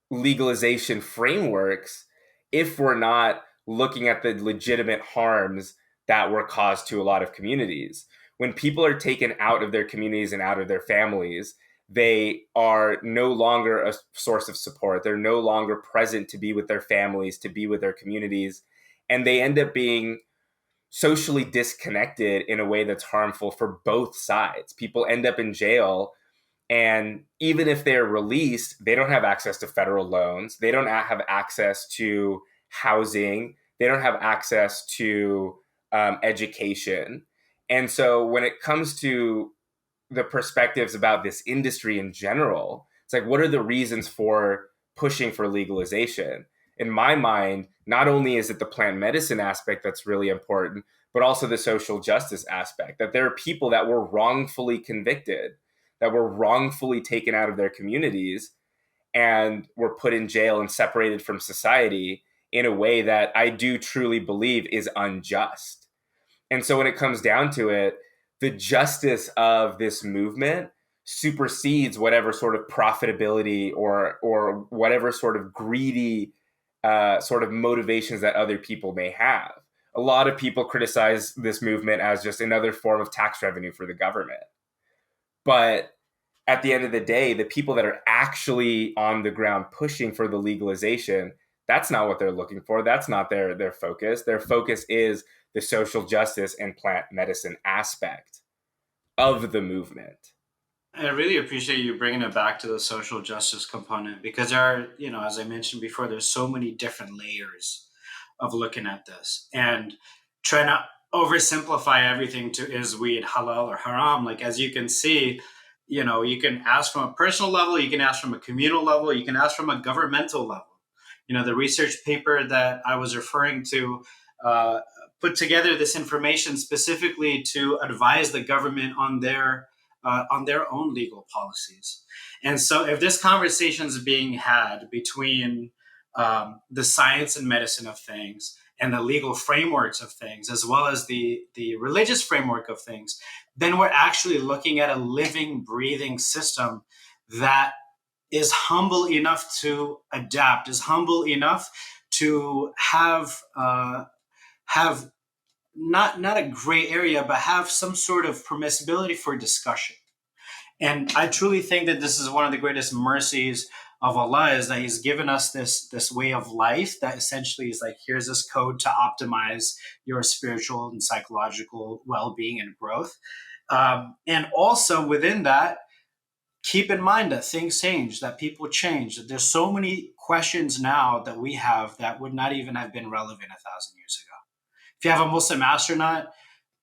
legalization frameworks if we're not looking at the legitimate harms that were caused to a lot of communities? When people are taken out of their communities and out of their families, they are no longer a source of support. They're no longer present to be with their families, to be with their communities. And they end up being socially disconnected in a way that's harmful for both sides. People end up in jail, and even if they're released, they don't have access to federal loans. They don't have access to housing. They don't have access to education. And so when it comes to the perspectives about this industry in general, it's like, what are the reasons for pushing for legalization? In my mind, not only is it the plant medicine aspect that's really important, but also the social justice aspect, that there are people that were wrongfully convicted, that were wrongfully taken out of their communities and were put in jail and separated from society in a way that I do truly believe is unjust. And so when it comes down to it, the justice of this movement supersedes whatever sort of profitability or whatever sort of greedy sort of motivations that other people may have. A lot of people criticize this movement as just another form of tax revenue for the government. But at the end of the day, the people that are actually on the ground pushing for the legalization, that's not what they're looking for. That's not their focus. Their focus is the social justice and plant medicine aspect of the movement. I really appreciate you bringing it back to the social justice component, because there are, as I mentioned before, there's so many different layers of looking at this, and trying to oversimplify everything to is weed halal or haram. Like, as you can see, you can ask from a personal level, you can ask from a communal level, you can ask from a governmental level. The research paper that I was referring to put together this information specifically to advise the government on their own legal policies. And so if this conversation is being had between the science and medicine of things and the legal frameworks of things, as well as the religious framework of things, then we're actually looking at a living, breathing system that is humble enough to adapt, is humble enough to have not a gray area, but have some sort of permissibility for discussion. And I truly think that this is one of the greatest mercies of Allah, is that He's given us this way of life that essentially is like, here's this code to optimize your spiritual and psychological well-being and growth. And also within that, keep in mind that things change, that people change, that there's so many questions now that we have that would not even have been relevant 1,000 years ago. If you have a Muslim astronaut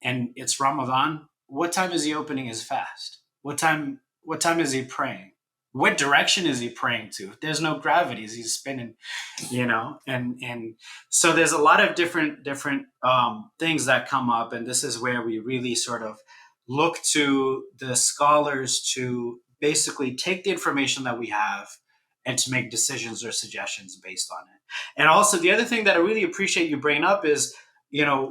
and it's Ramadan, what time is he opening his fast? What time is he praying? What direction is he praying to? There's no gravity. He's spinning, and so there's a lot of different things that come up. And this is where we really sort of look to the scholars to basically take the information that we have and to make decisions or suggestions based on it. And also the other thing that I really appreciate you bringing up is,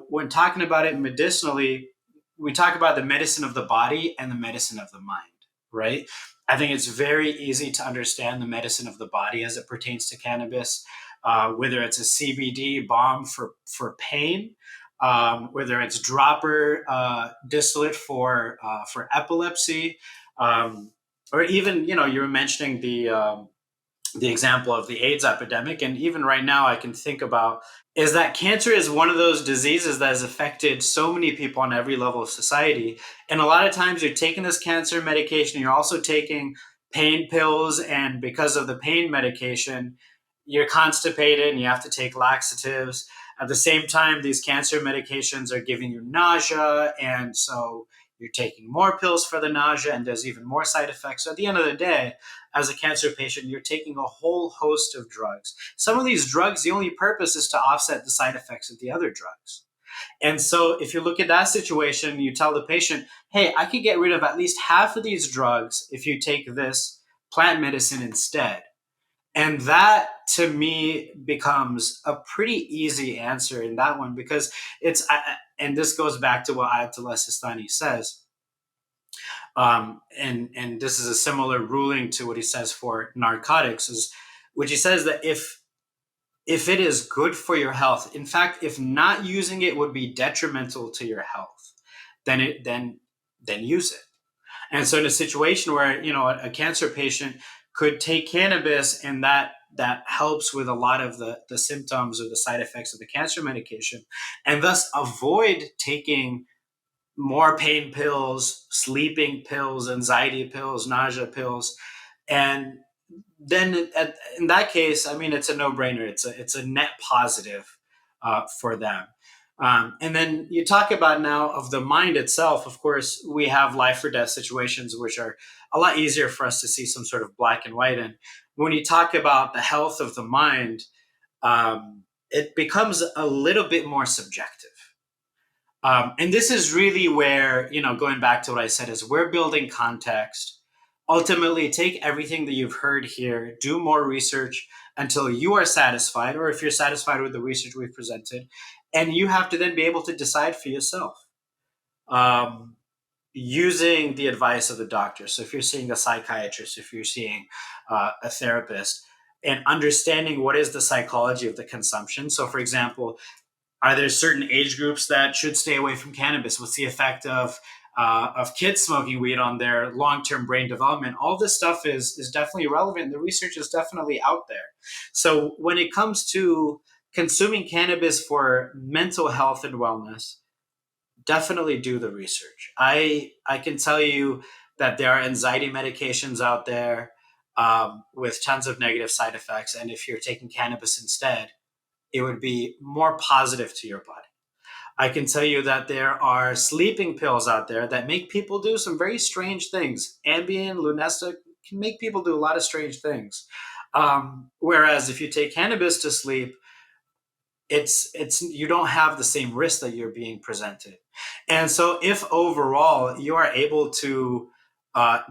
when talking about it medicinally, we talk about the medicine of the body and the medicine of the mind, right? I think it's very easy to understand the medicine of the body as it pertains to cannabis, whether it's a CBD balm for pain, whether it's dropper distillate for epilepsy, or even, you were mentioning the example of the AIDS epidemic. And even right now I can think about is that cancer is one of those diseases that has affected so many people on every level of society. And a lot of times you're taking this cancer medication, you're also taking pain pills. And because of the pain medication, you're constipated and you have to take laxatives. At the same time, these cancer medications are giving you nausea. And so you're taking more pills for the nausea, and there's even more side effects. So at the end of the day, as a cancer patient, you're taking a whole host of drugs. Some of these drugs, the only purpose is to offset the side effects of the other drugs. And so if you look at that situation, you tell the patient, hey, I could get rid of at least half of these drugs if you take this plant medicine instead. And that to me becomes a pretty easy answer in that one, because and this goes back to what Ayatollah Sistani says. And this is a similar ruling to what he says for narcotics, which he says that if it is good for your health, in fact, if not using it would be detrimental to your health, then use it. And so in a situation where, a cancer patient could take cannabis, and that helps with a lot of the symptoms or the side effects of the cancer medication, and thus avoid taking more pain pills, sleeping pills, anxiety pills, nausea pills. And then in that case, I mean, it's a no-brainer. It's a net positive for them. And then you talk about now of the mind itself. Of course, we have life or death situations, which are a lot easier for us to see some sort of black and white in. When you talk about the health of the mind, it becomes a little bit more subjective. And this is really where, going back to what I said, is we're building context. Ultimately, take everything that you've heard here, do more research until you are satisfied, or if you're satisfied with the research we've presented, and you have to then be able to decide for yourself using the advice of the doctor. So if you're seeing a psychiatrist, if you're seeing a therapist, and understanding what is the psychology of the consumption. So for example, are there certain age groups that should stay away from cannabis? What's the effect of kids smoking weed on their long-term brain development? All this stuff is definitely relevant. The research is definitely out there. So when it comes to consuming cannabis for mental health and wellness, definitely do the research. I can tell you that there are anxiety medications out there with tons of negative side effects. And if you're taking cannabis instead, it would be more positive to your body. I can tell you that there are sleeping pills out there that make people do some very strange things. Ambien, Lunesta can make people do a lot of strange things. Whereas if you take cannabis to sleep, it's you don't have the same risk that you're being presented. And so if overall you are able to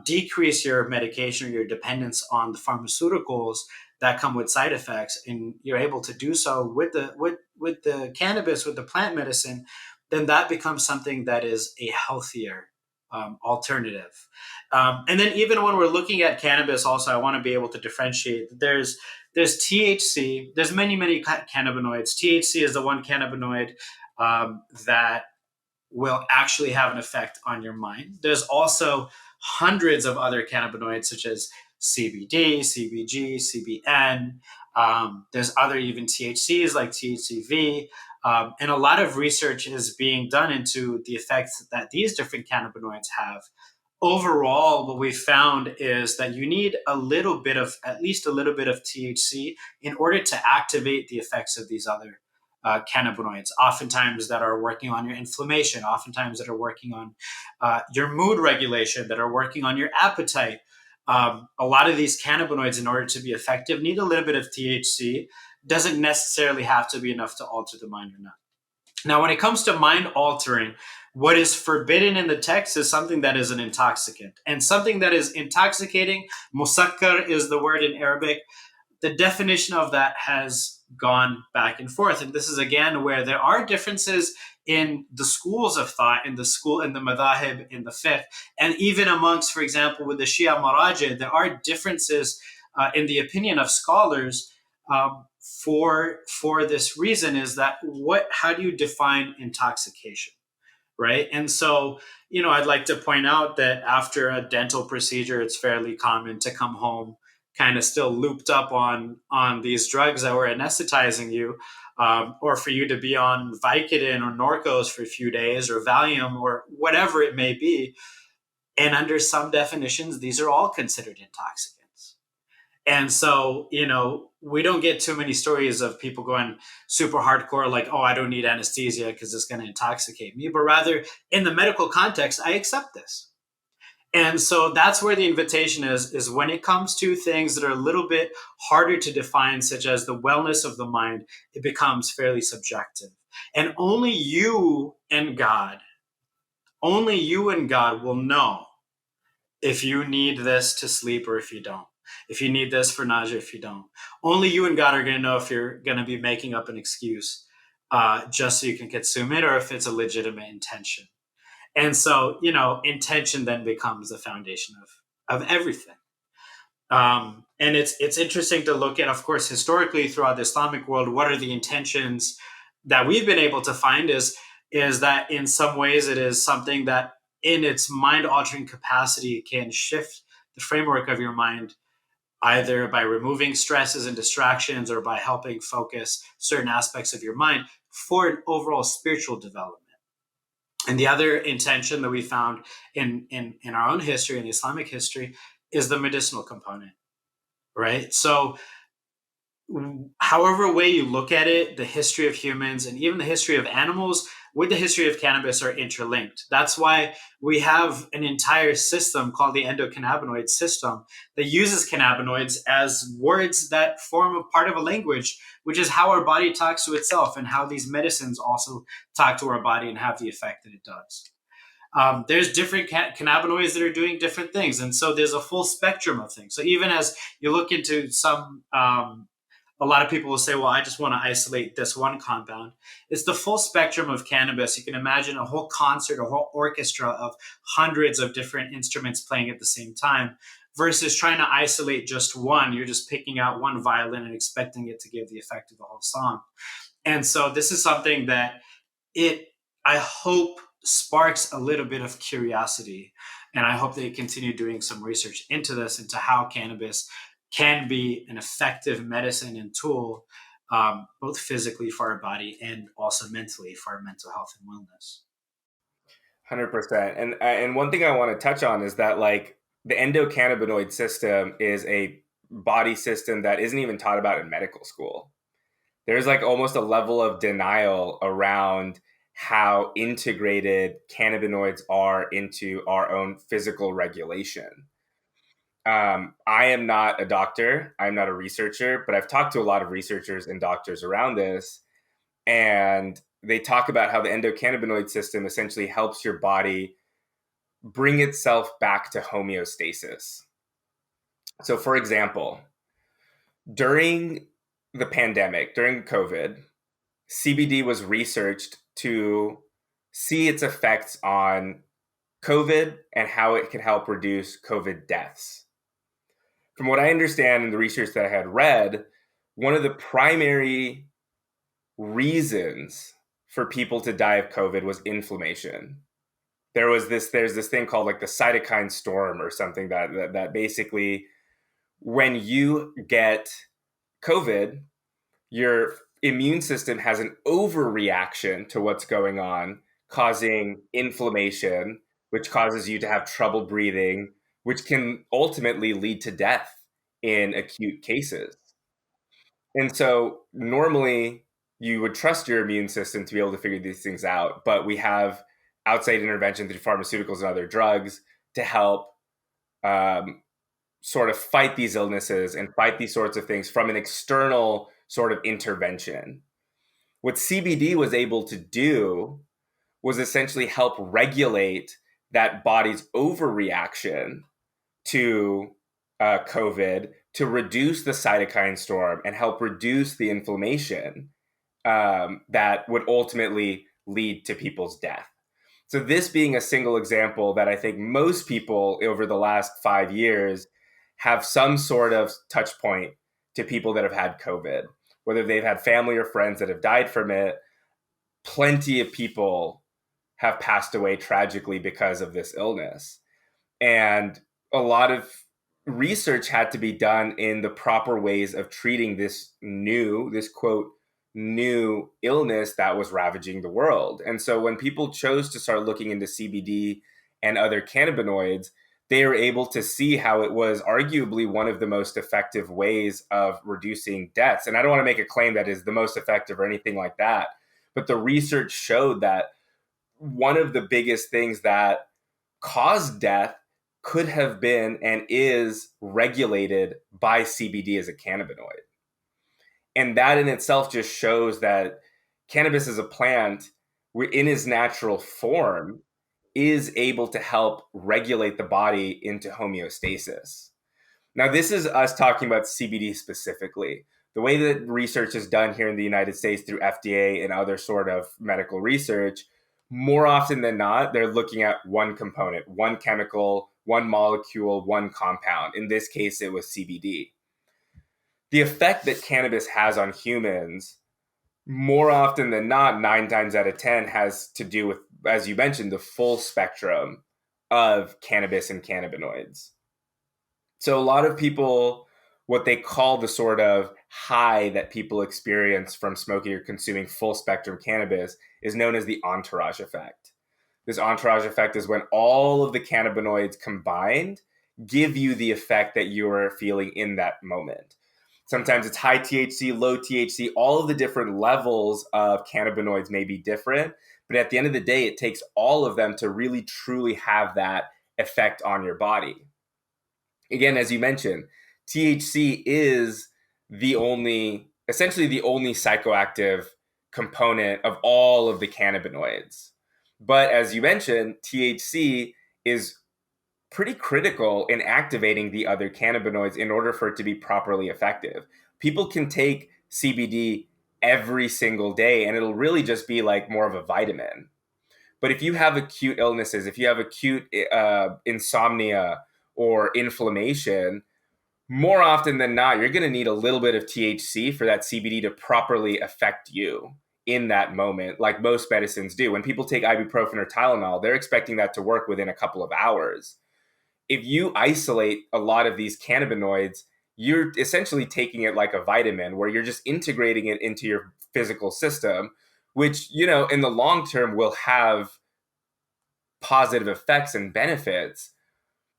decrease your medication or your dependence on the pharmaceuticals that come with side effects, and you're able to do so with the cannabis, with the plant medicine, then that becomes something that is a healthier alternative. And then even when we're looking at cannabis, also I want to be able to differentiate. There's THC. There's many cannabinoids. THC is the one cannabinoid that will actually have an effect on your mind. There's also hundreds of other cannabinoids such as CBD, CBG, CBN. There's other even THCs like THCV. And a lot of research is being done into the effects that these different cannabinoids have. Overall, what we found is that you need at least a little bit of THC in order to activate the effects of these other cannabinoids, oftentimes that are working on your inflammation, oftentimes that are working on your mood regulation, that are working on your appetite. A lot of these cannabinoids, in order to be effective, need a little bit of THC. Doesn't necessarily have to be enough to alter the mind or not. Now, when it comes to mind altering, what is forbidden in the text is something that is an intoxicant. And something that is intoxicating, musakkar is the word in Arabic. The definition of that has gone back and forth. And this is again where there are differences in the schools of thought, in the madhahib, in the fiqh, and even amongst, for example, with the Shia Marajid, there are differences in the opinion of scholars for this reason, is that how do you define intoxication? Right. And so, I'd like to point out that after a dental procedure, it's fairly common to come home kind of still looped up on these drugs that were anesthetizing you, or for you to be on Vicodin or Norcos for a few days, or Valium, or whatever it may be. And under some definitions, these are all considered intoxicants. And so, we don't get too many stories of people going super hardcore, like, oh, I don't need anesthesia because it's going to intoxicate me. But rather, in the medical context, I accept this. And so that's where the invitation is when it comes to things that are a little bit harder to define, such as the wellness of the mind, it becomes fairly subjective. And only you and God will know if you need this to sleep or if you don't. If you need this for nausea, if you don't. Only you and God are going to know if you're going to be making up an excuse just so you can consume it, or if it's a legitimate intention. And so, intention then becomes the foundation of everything. And it's interesting to look at, of course, historically throughout the Islamic world, what are the intentions that we've been able to find is that in some ways it is something that in its mind altering capacity can shift the framework of your mind, either by removing stresses and distractions or by helping focus certain aspects of your mind for an overall spiritual development. And the other intention that we found in our own history, in Islamic history, is the medicinal component, right? So however way you look at it, the history of humans and even the history of animals with the history of cannabis are interlinked. That's why we have an entire system called the endocannabinoid system that uses cannabinoids as words that form a part of a language, which is how our body talks to itself and how these medicines also talk to our body and have the effect that it does. There's different cannabinoids that are doing different things. And so there's a full spectrum of things. So even as you look into a lot of people will say, well, I just want to isolate this one compound. It's the full spectrum of cannabis. You can imagine a whole concert, a whole orchestra of hundreds of different instruments playing at the same time versus trying to isolate just one. You're just picking out one violin and expecting it to give the effect of the whole song. And so this is something that I hope sparks a little bit of curiosity. And I hope they continue doing some research into this, into how cannabis can be an effective medicine and tool, both physically for our body and also mentally for our mental health and wellness. 100%. And one thing I want to touch on is that like the endocannabinoid system is a body system that isn't even taught about in medical school. There's like almost a level of denial around how integrated cannabinoids are into our own physical regulation. I am not a doctor. I'm not a researcher, but I've talked to a lot of researchers and doctors around this. And they talk about how the endocannabinoid system essentially helps your body bring itself back to homeostasis. So, for example, during the pandemic, during COVID, CBD was researched to see its effects on COVID and how it can help reduce COVID deaths. From what I understand in the research that I had read, one of the primary reasons for people to die of COVID was inflammation. There's this thing called like the cytokine storm or something that basically when you get COVID, your immune system has an overreaction to what's going on, causing inflammation, which causes you to have trouble breathing, which can ultimately lead to death in acute cases. And so normally you would trust your immune system to be able to figure these things out, but we have outside intervention through pharmaceuticals and other drugs to help sort of fight these illnesses and fight these sorts of things from an external sort of intervention. What CBD was able to do was essentially help regulate that body's overreaction to COVID to reduce the cytokine storm and help reduce the inflammation that would ultimately lead to people's death. So this being a single example that I think most people over the last 5 years have some sort of touch point to people that have had COVID, whether they've had family or friends that have died from it. Plenty of people have passed away tragically because of this illness. And a lot of research had to be done in the proper ways of treating this quote, new illness that was ravaging the world. And so when people chose to start looking into CBD and other cannabinoids, they were able to see how it was arguably one of the most effective ways of reducing deaths. And I don't want to make a claim that is the most effective or anything like that, but the research showed that one of the biggest things that caused death could have been and is regulated by CBD as a cannabinoid. And that in itself just shows that cannabis as a plant, in its natural form, is able to help regulate the body into homeostasis. Now, this is us talking about CBD specifically. The way that research is done here in the United States through FDA and other sort of medical research, more often than not, they're looking at one component, one chemical, one molecule, one compound. In this case, it was CBD. The effect that cannabis has on humans, more often than not, 9 times out of 10, has to do with, as you mentioned, the full spectrum of cannabis and cannabinoids. So a lot of people, what they call the sort of high that people experience from smoking or consuming full spectrum cannabis, is known as the entourage effect. This entourage effect is when all of the cannabinoids combined give you the effect that you're feeling in that moment. Sometimes it's high THC, low THC, all of the different levels of cannabinoids may be different, but at the end of the day, it takes all of them to really truly have that effect on your body. Again, as you mentioned, THC is essentially the only psychoactive component of all of the cannabinoids. But as you mentioned, THC is pretty critical in activating the other cannabinoids in order for it to be properly effective. People can take CBD every single day and it'll really just be like more of a vitamin. But if you have acute illnesses, if you have acute insomnia or inflammation, more often than not, you're going to need a little bit of THC for that CBD to properly affect you in that moment, like most medicines do. When people take ibuprofen or Tylenol, they're expecting that to work within a couple of hours. If you isolate a lot of these cannabinoids, you're essentially taking it like a vitamin where you're just integrating it into your physical system, which, in the long term will have positive effects and benefits.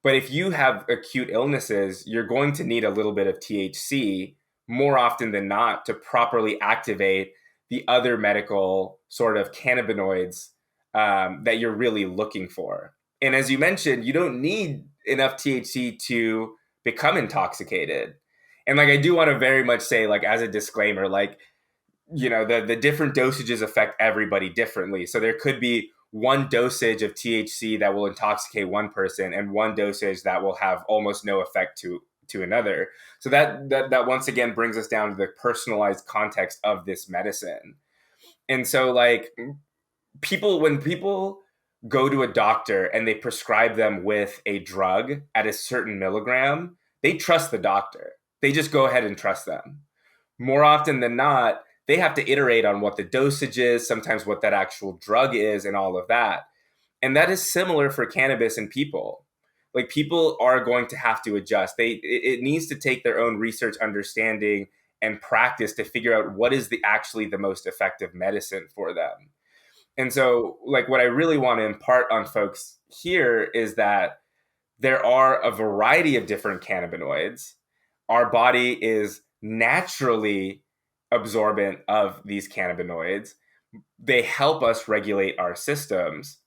But if you have acute illnesses, you're going to need a little bit of THC more often than not to properly activate the other medical sort of cannabinoids that you're really looking for. And as you mentioned, you don't need enough THC to become intoxicated. And I do want to very much say, as a disclaimer, the different dosages affect everybody differently. So there could be one dosage of THC that will intoxicate one person and one dosage that will have almost no effect to another. So that once again brings us down to the personalized context of this medicine. And so when people go to a doctor and they prescribe them with a drug at a certain milligram, they trust the doctor. They just go ahead and trust them. More often than not, they have to iterate on what the dosage is, sometimes what that actual drug is, and all of that. And that is similar for cannabis and people. People are going to have to adjust. It needs to take their own research understanding and practice to figure out what is actually the most effective medicine for them. And so, what I really want to impart on folks here is that there are a variety of different cannabinoids. Our body is naturally absorbent of these cannabinoids. They help us regulate our systems.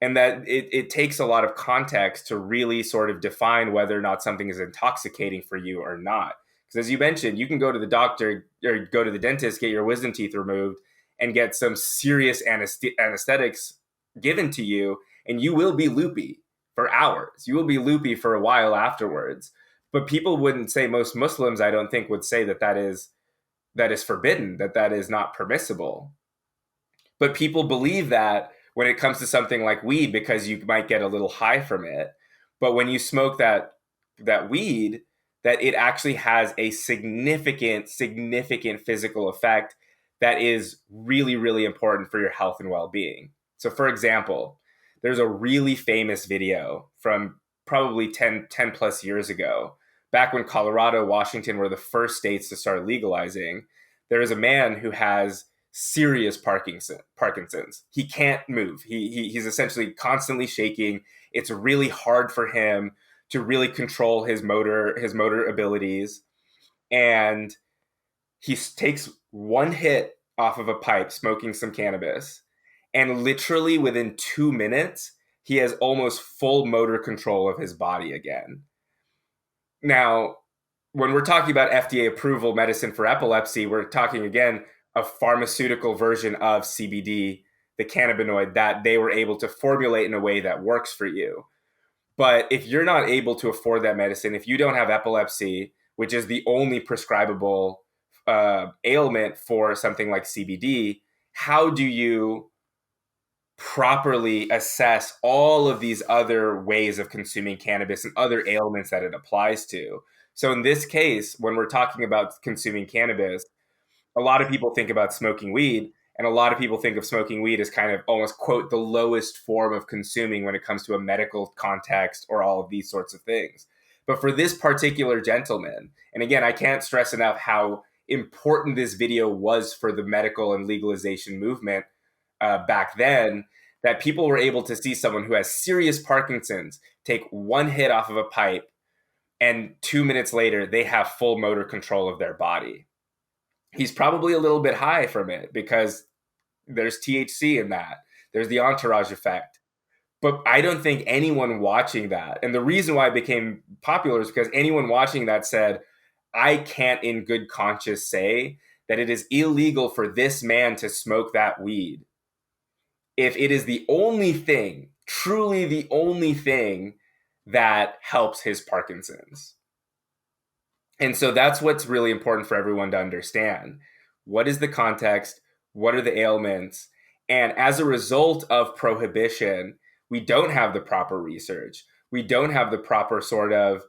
And that it takes a lot of context to really sort of define whether or not something is intoxicating for you or not. Because as you mentioned, you can go to the doctor or go to the dentist, get your wisdom teeth removed, and get some serious anesthetics given to you, and you will be loopy for hours. You will be loopy for a while afterwards. But people wouldn't say, most Muslims, I don't think, would say that is forbidden, that is not permissible. But people believe that when it comes to something like weed, because you might get a little high from it. But when you smoke that weed, that it actually has a significant physical effect that is really, really important for your health and well-being. So for example, there's a really famous video from probably 10 plus years ago, back when Colorado, Washington were the first states to start legalizing. There is a man who has serious Parkinson's. He can't move. He's essentially constantly shaking. It's really hard for him to really control his motor abilities. And he takes one hit off of a pipe smoking some cannabis, and literally within 2 minutes he has almost full motor control of his body again. Now, when we're talking about FDA approval medicine for epilepsy, we're talking again a pharmaceutical version of CBD, the cannabinoid that they were able to formulate in a way that works for you. But if you're not able to afford that medicine, if you don't have epilepsy, which is the only prescribable ailment for something like CBD, how do you properly assess all of these other ways of consuming cannabis and other ailments that it applies to? So in this case, when we're talking about consuming cannabis, a lot of people think about smoking weed, and a lot of people think of smoking weed as kind of almost, quote, the lowest form of consuming when it comes to a medical context or all of these sorts of things. But for this particular gentleman, and again, I can't stress enough how important this video was for the medical and legalization movement back then, that people were able to see someone who has serious Parkinson's take one hit off of a pipe, and 2 minutes later, they have full motor control of their body. He's probably a little bit high from it because there's THC in that. There's the entourage effect. But I don't think anyone watching that, and the reason why it became popular is because anyone watching that said, I can't in good conscience say that it is illegal for this man to smoke that weed if it is the only thing, truly the only thing that helps his Parkinson's. And so that's what's really important for everyone to understand. What is the context? What are the ailments? And as a result of prohibition, we don't have the proper research. We don't have the proper sort of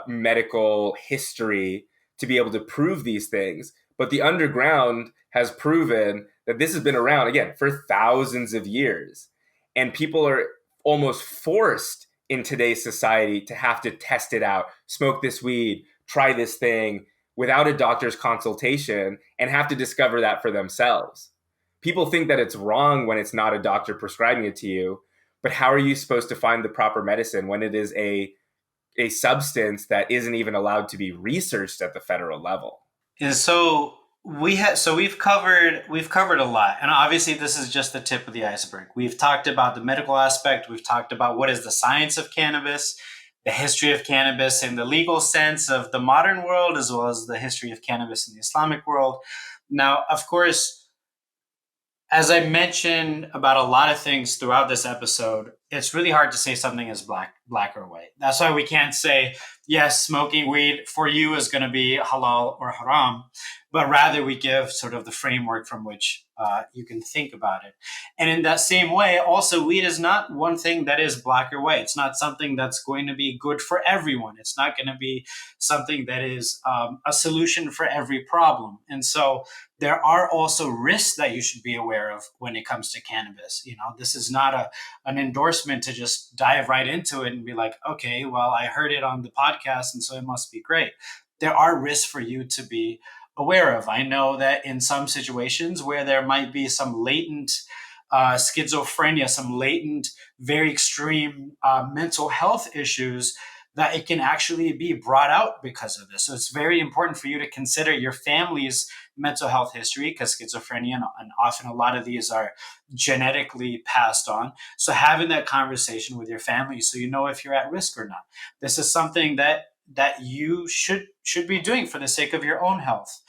medical history to be able to prove these things. But the underground has proven that this has been around, again, for thousands of years. And people are almost forced in today's society to have to test it out, smoke this weed, try this thing without a doctor's consultation, and have to discover that for themselves. People think that it's wrong when it's not a doctor prescribing it to you, but how are you supposed to find the proper medicine when it is a substance that isn't even allowed to be researched at the federal level? And so we've covered a lot, and obviously this is just the tip of the iceberg. We've talked about the medical aspect. We've talked about what is the science of cannabis, the history of cannabis in the legal sense of the modern world, as well as the history of cannabis in the Islamic world. Now, of course, as I mentioned about a lot of things throughout this episode, it's really hard to say something is black or white. That's why we can't say, yes, smoking weed for you is going to be halal or haram, but rather we give sort of the framework from which you can think about it. And in that same way, also, weed is not one thing that is black or white. It's not something that's going to be good for everyone. It's not going to be something that is a solution for every problem. And so there are also risks that you should be aware of when it comes to cannabis. You know, this is not an endorsement to just dive right into it and be like, okay, well, I heard it on the podcast, and so it must be great. There are risks for you to be aware of. I know that in some situations where there might be some latent schizophrenia, some latent, very extreme mental health issues, that it can actually be brought out because of this. So it's very important for you to consider your family's mental health history, because schizophrenia and often a lot of these are genetically passed on. So having that conversation with your family so you know if you're at risk or not. This is something that you should be doing for the sake of your own health.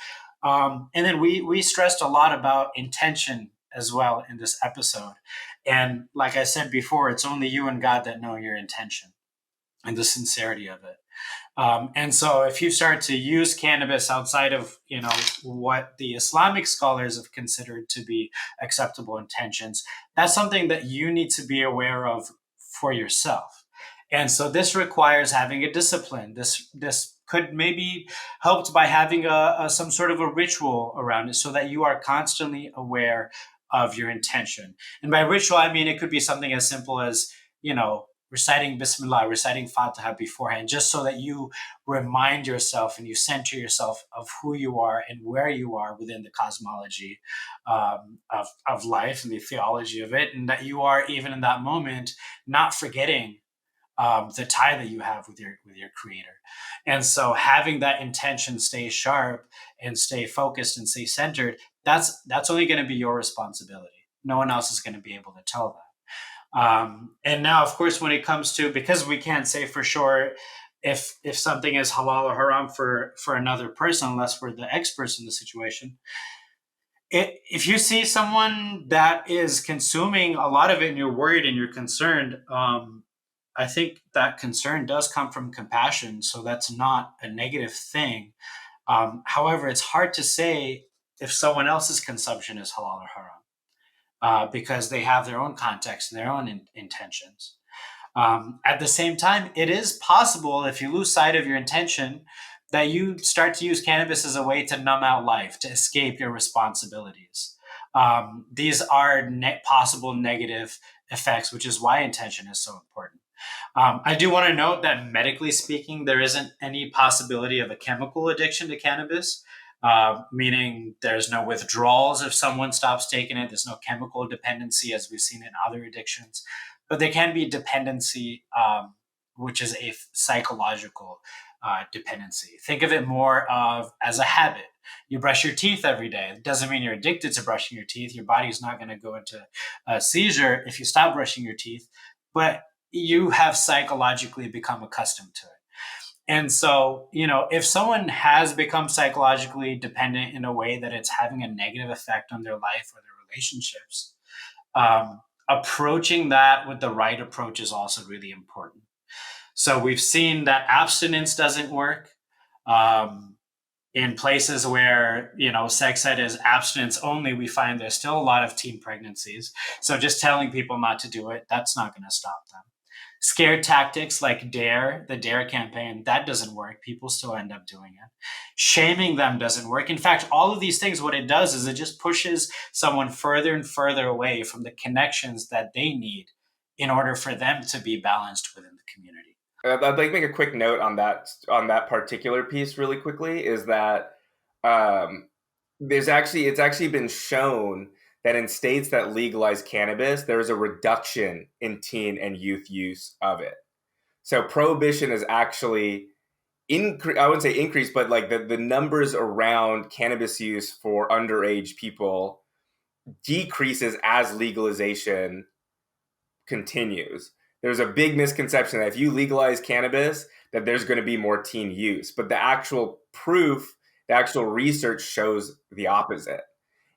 And then we stressed a lot about intention as well in this episode. And like I said before, it's only you and God that know your intention and the sincerity of it. And so if you start to use cannabis outside of, you know, what the Islamic scholars have considered to be acceptable intentions, that's something that you need to be aware of for yourself. And so this requires having a discipline. This could maybe helped by having some sort of a ritual around it so that you are constantly aware of your intention. And by ritual, I mean, it could be something as simple as, you know, reciting Bismillah, reciting Fatiha beforehand, just so that you remind yourself and you center yourself of who you are and where you are within the cosmology of life and the theology of it. And that you are, even in that moment, not forgetting the tie that you have with your creator. And so having that intention stay sharp and stay focused and stay centered, that's only going to be your responsibility. No one else is going to be able to tell that. And now, of course, when it comes to, because we can't say for sure if something is halal or haram for another person, unless we're the experts in the situation. If you see someone that is consuming a lot of it and you're worried and you're concerned, I think that concern does come from compassion. So that's not a negative thing. However, it's hard to say if someone else's consumption is halal or haram, because they have their own context and their own intentions. At the same time, it is possible, if you lose sight of your intention, that you start to use cannabis as a way to numb out life, to escape your responsibilities. These are possible negative effects, which is why intention is so important. I do want to note that medically speaking, there isn't any possibility of a chemical addiction to cannabis, meaning there's no withdrawals if someone stops taking it. There's no chemical dependency as we've seen in other addictions. But there can be dependency, which is a psychological dependency. Think of it more of as a habit. You brush your teeth every day. It doesn't mean you're addicted to brushing your teeth. Your body's not going to go into a seizure if you stop brushing your teeth, but you have psychologically become accustomed to it. And so, if someone has become psychologically dependent in a way that it's having a negative effect on their life or their relationships, approaching that with the right approach is also really important. So we've seen that abstinence doesn't work. In places where, sex ed is abstinence only, we find there's still a lot of teen pregnancies. So just telling people not to do it, that's not going to stop them. Scare tactics like the DARE campaign, that doesn't work. People still end up doing it. Shaming them doesn't work. In fact, all of these things, what it does is it just pushes someone further and further away from the connections that they need in order for them to be balanced within the community. I'd like to make a quick note on that particular piece really quickly, is that it's actually been shown that in states that legalize cannabis, there is a reduction in teen and youth use of it. So prohibition is actually I wouldn't say increased, but like the numbers around cannabis use for underage people decreases as legalization continues. There's a big misconception that if you legalize cannabis, that there's going to be more teen use. But the actual proof, the actual research shows the opposite.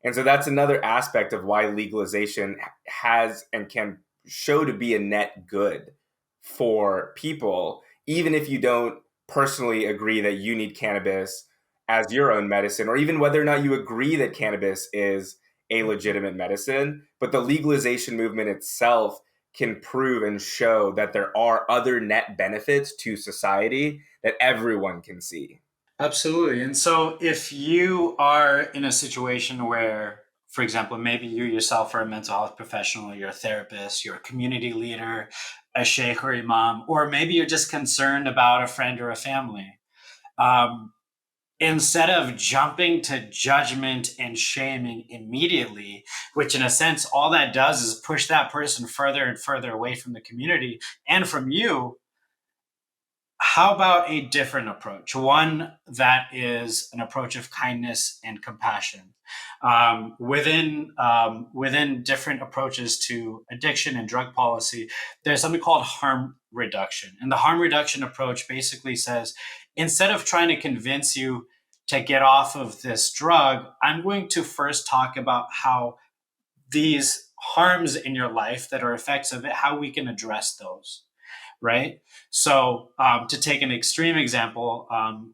And so that's another aspect of why legalization has and can show to be a net good for people, even if you don't personally agree that you need cannabis as your own medicine, or even whether or not you agree that cannabis is a legitimate medicine. But the legalization movement itself can prove and show that there are other net benefits to society that everyone can see. Absolutely. And so if you are in a situation where, for example, maybe you yourself are a mental health professional, you're a therapist, you're a community leader, a sheikh or imam, or maybe you're just concerned about a friend or a family, instead of jumping to judgment and shaming immediately, which in a sense, all that does is push that person further and further away from the community and from you, how about a different approach? One that is an approach of kindness and compassion. Within different approaches to addiction and drug policy, there's something called harm reduction. And the harm reduction approach basically says, instead of trying to convince you to get off of this drug, I'm going to first talk about how these harms in your life that are effects of it, how we can address those. Right? So to take an extreme example,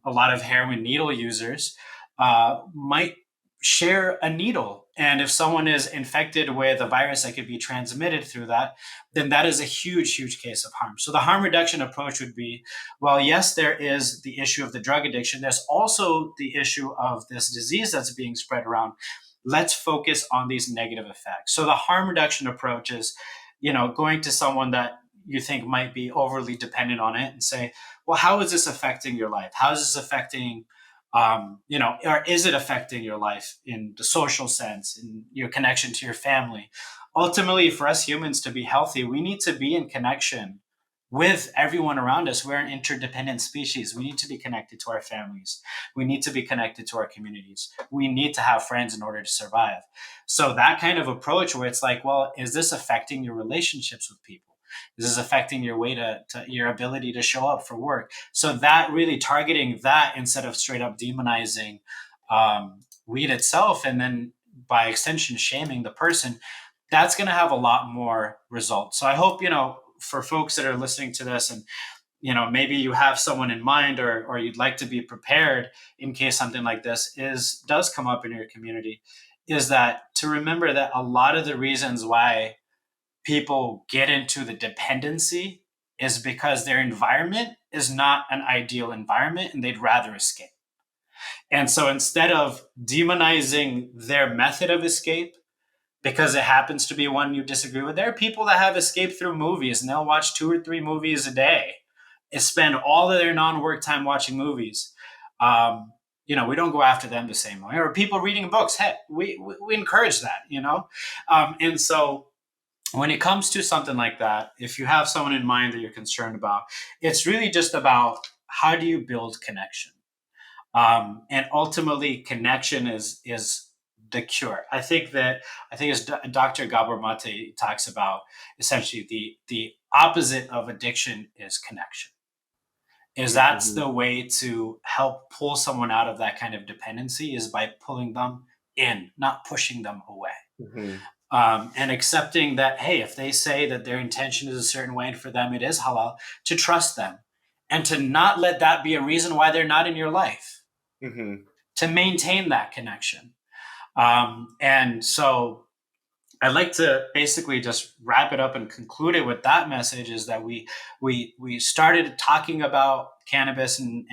a lot of heroin needle users might share a needle. And if someone is infected with a virus that could be transmitted through that, then that is a huge, huge case of harm. So the harm reduction approach would be, well, yes, there is the issue of the drug addiction. There's also the issue of this disease that's being spread around. Let's focus on these negative effects. So the harm reduction approach is, going to someone that you think might be overly dependent on it and say, well, how is this affecting your life? How is this affecting, or is it affecting your life in the social sense, in your connection to your family? Ultimately, for us humans to be healthy, we need to be in connection with everyone around us. We're an interdependent species. We need to be connected to our families. We need to be connected to our communities. We need to have friends in order to survive. So that kind of approach where it's like, well, is this affecting your relationships with people? Is this affecting your way to your ability to show up for work? So that really targeting that instead of straight up demonizing weed itself, and then by extension shaming the person, that's going to have a lot more results. So I hope, for folks that are listening to this, and maybe you have someone in mind, or you'd like to be prepared in case something like this does come up in your community, is that to remember that a lot of the reasons why people get into the dependency is because their environment is not an ideal environment and they'd rather escape. And so instead of demonizing their method of escape, because it happens to be one you disagree with, there are people that have escaped through movies and they'll watch 2 or 3 movies a day and spend all of their non-work time watching movies. We don't go after them the same way. Or people reading books, heck, we encourage that, and so when it comes to something like that, if you have someone in mind that you're concerned about, it's really just about how do you build connection? And ultimately, connection is the cure. I think as Dr. Gabor Mate talks about, essentially the opposite of addiction is connection. That's the way to help pull someone out of that kind of dependency, is by pulling them in, not pushing them away. Mm-hmm. And accepting that, hey, if they say that their intention is a certain way and for them it is halal, to trust them and to not let that be a reason why they're not in your life, mm-hmm. to maintain that connection. And so I'd like to basically just wrap it up and conclude it with that message, is that we started talking about cannabis and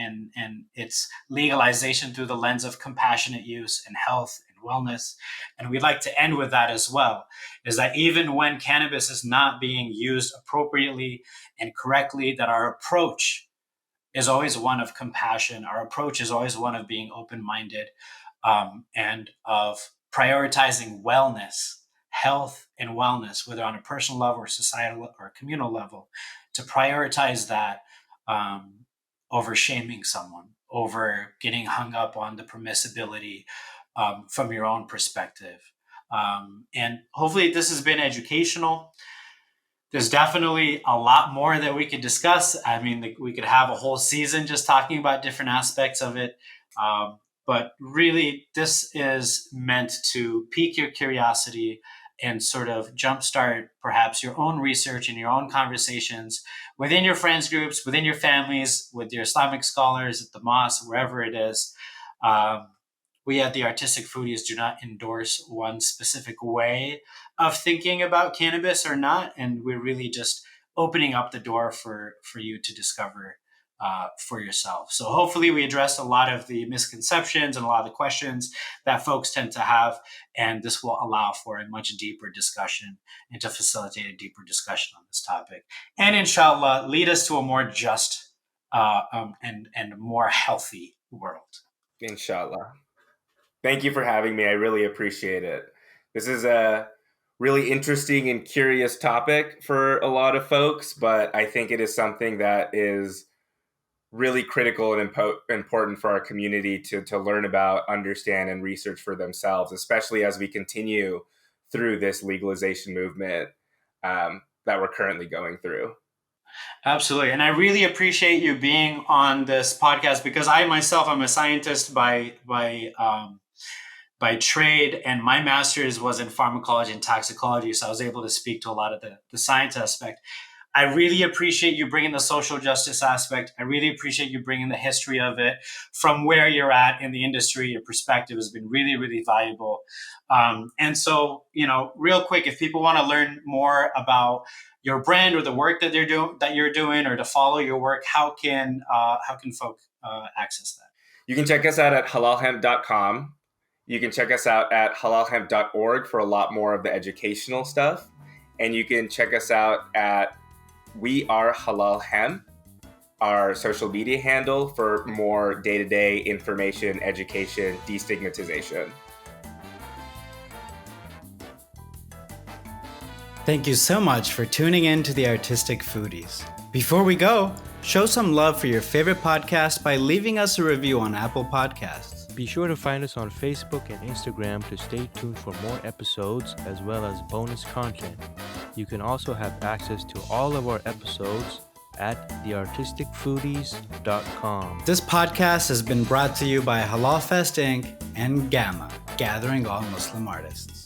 its legalization through the lens of compassionate use and health and wellness. And we'd like to end with that as well, is that even when cannabis is not being used appropriately and correctly, that our approach is always one of compassion. Our approach is always one of being open-minded, and of prioritizing wellness, health and wellness, whether on a personal level or societal or communal level, to prioritize that over shaming someone, over getting hung up on the permissibility from your own perspective. And hopefully this has been educational. There's definitely a lot more that we could discuss. I mean, we could have a whole season just talking about different aspects of it. But really, this is meant to pique your curiosity and sort of jumpstart perhaps your own research and your own conversations within your friends groups, within your families, with your Islamic scholars at the mosque, wherever it is. We at the Artistic Foodies do not endorse one specific way of thinking about cannabis or not. And we're really just opening up the door for you to discover for yourself. So hopefully we addressed a lot of the misconceptions and a lot of the questions that folks tend to have. And this will allow for a much deeper discussion and to facilitate a deeper discussion on this topic. And inshallah, lead us to a more just and more healthy world. Inshallah. Thank you for having me. I really appreciate it. This is a really interesting and curious topic for a lot of folks, but I think it is something that is really critical and important for our community to learn about, understand, and research for themselves, especially as we continue through this legalization movement that we're currently going through. Absolutely. And I really appreciate you being on this podcast, because I myself am a scientist by trade, and my master's was in pharmacology and toxicology. So I was able to speak to a lot of the science aspect. I really appreciate you bringing the social justice aspect. I really appreciate you bringing the history of it from where you're at in the industry. Your perspective has been really, really valuable. And so, real quick, if people want to learn more about your brand or the work that you're doing, or to follow your work, how can folk access that? You can check us out at halalhemp.com. You can check us out at halalhemp.org for a lot more of the educational stuff. And you can check us out at We Are Halal Hemp, our social media handle, for more day-to-day information, education, destigmatization. Thank you so much for tuning in to the Artistic Foodies. Before we go, show some love for your favorite podcast by leaving us a review on Apple Podcasts. Be sure to find us on Facebook and Instagram to stay tuned for more episodes as well as bonus content. You can also have access to all of our episodes at theartisticfoodies.com. This podcast has been brought to you by HalalFest Inc. and GAMA, Gathering All Muslim Artists.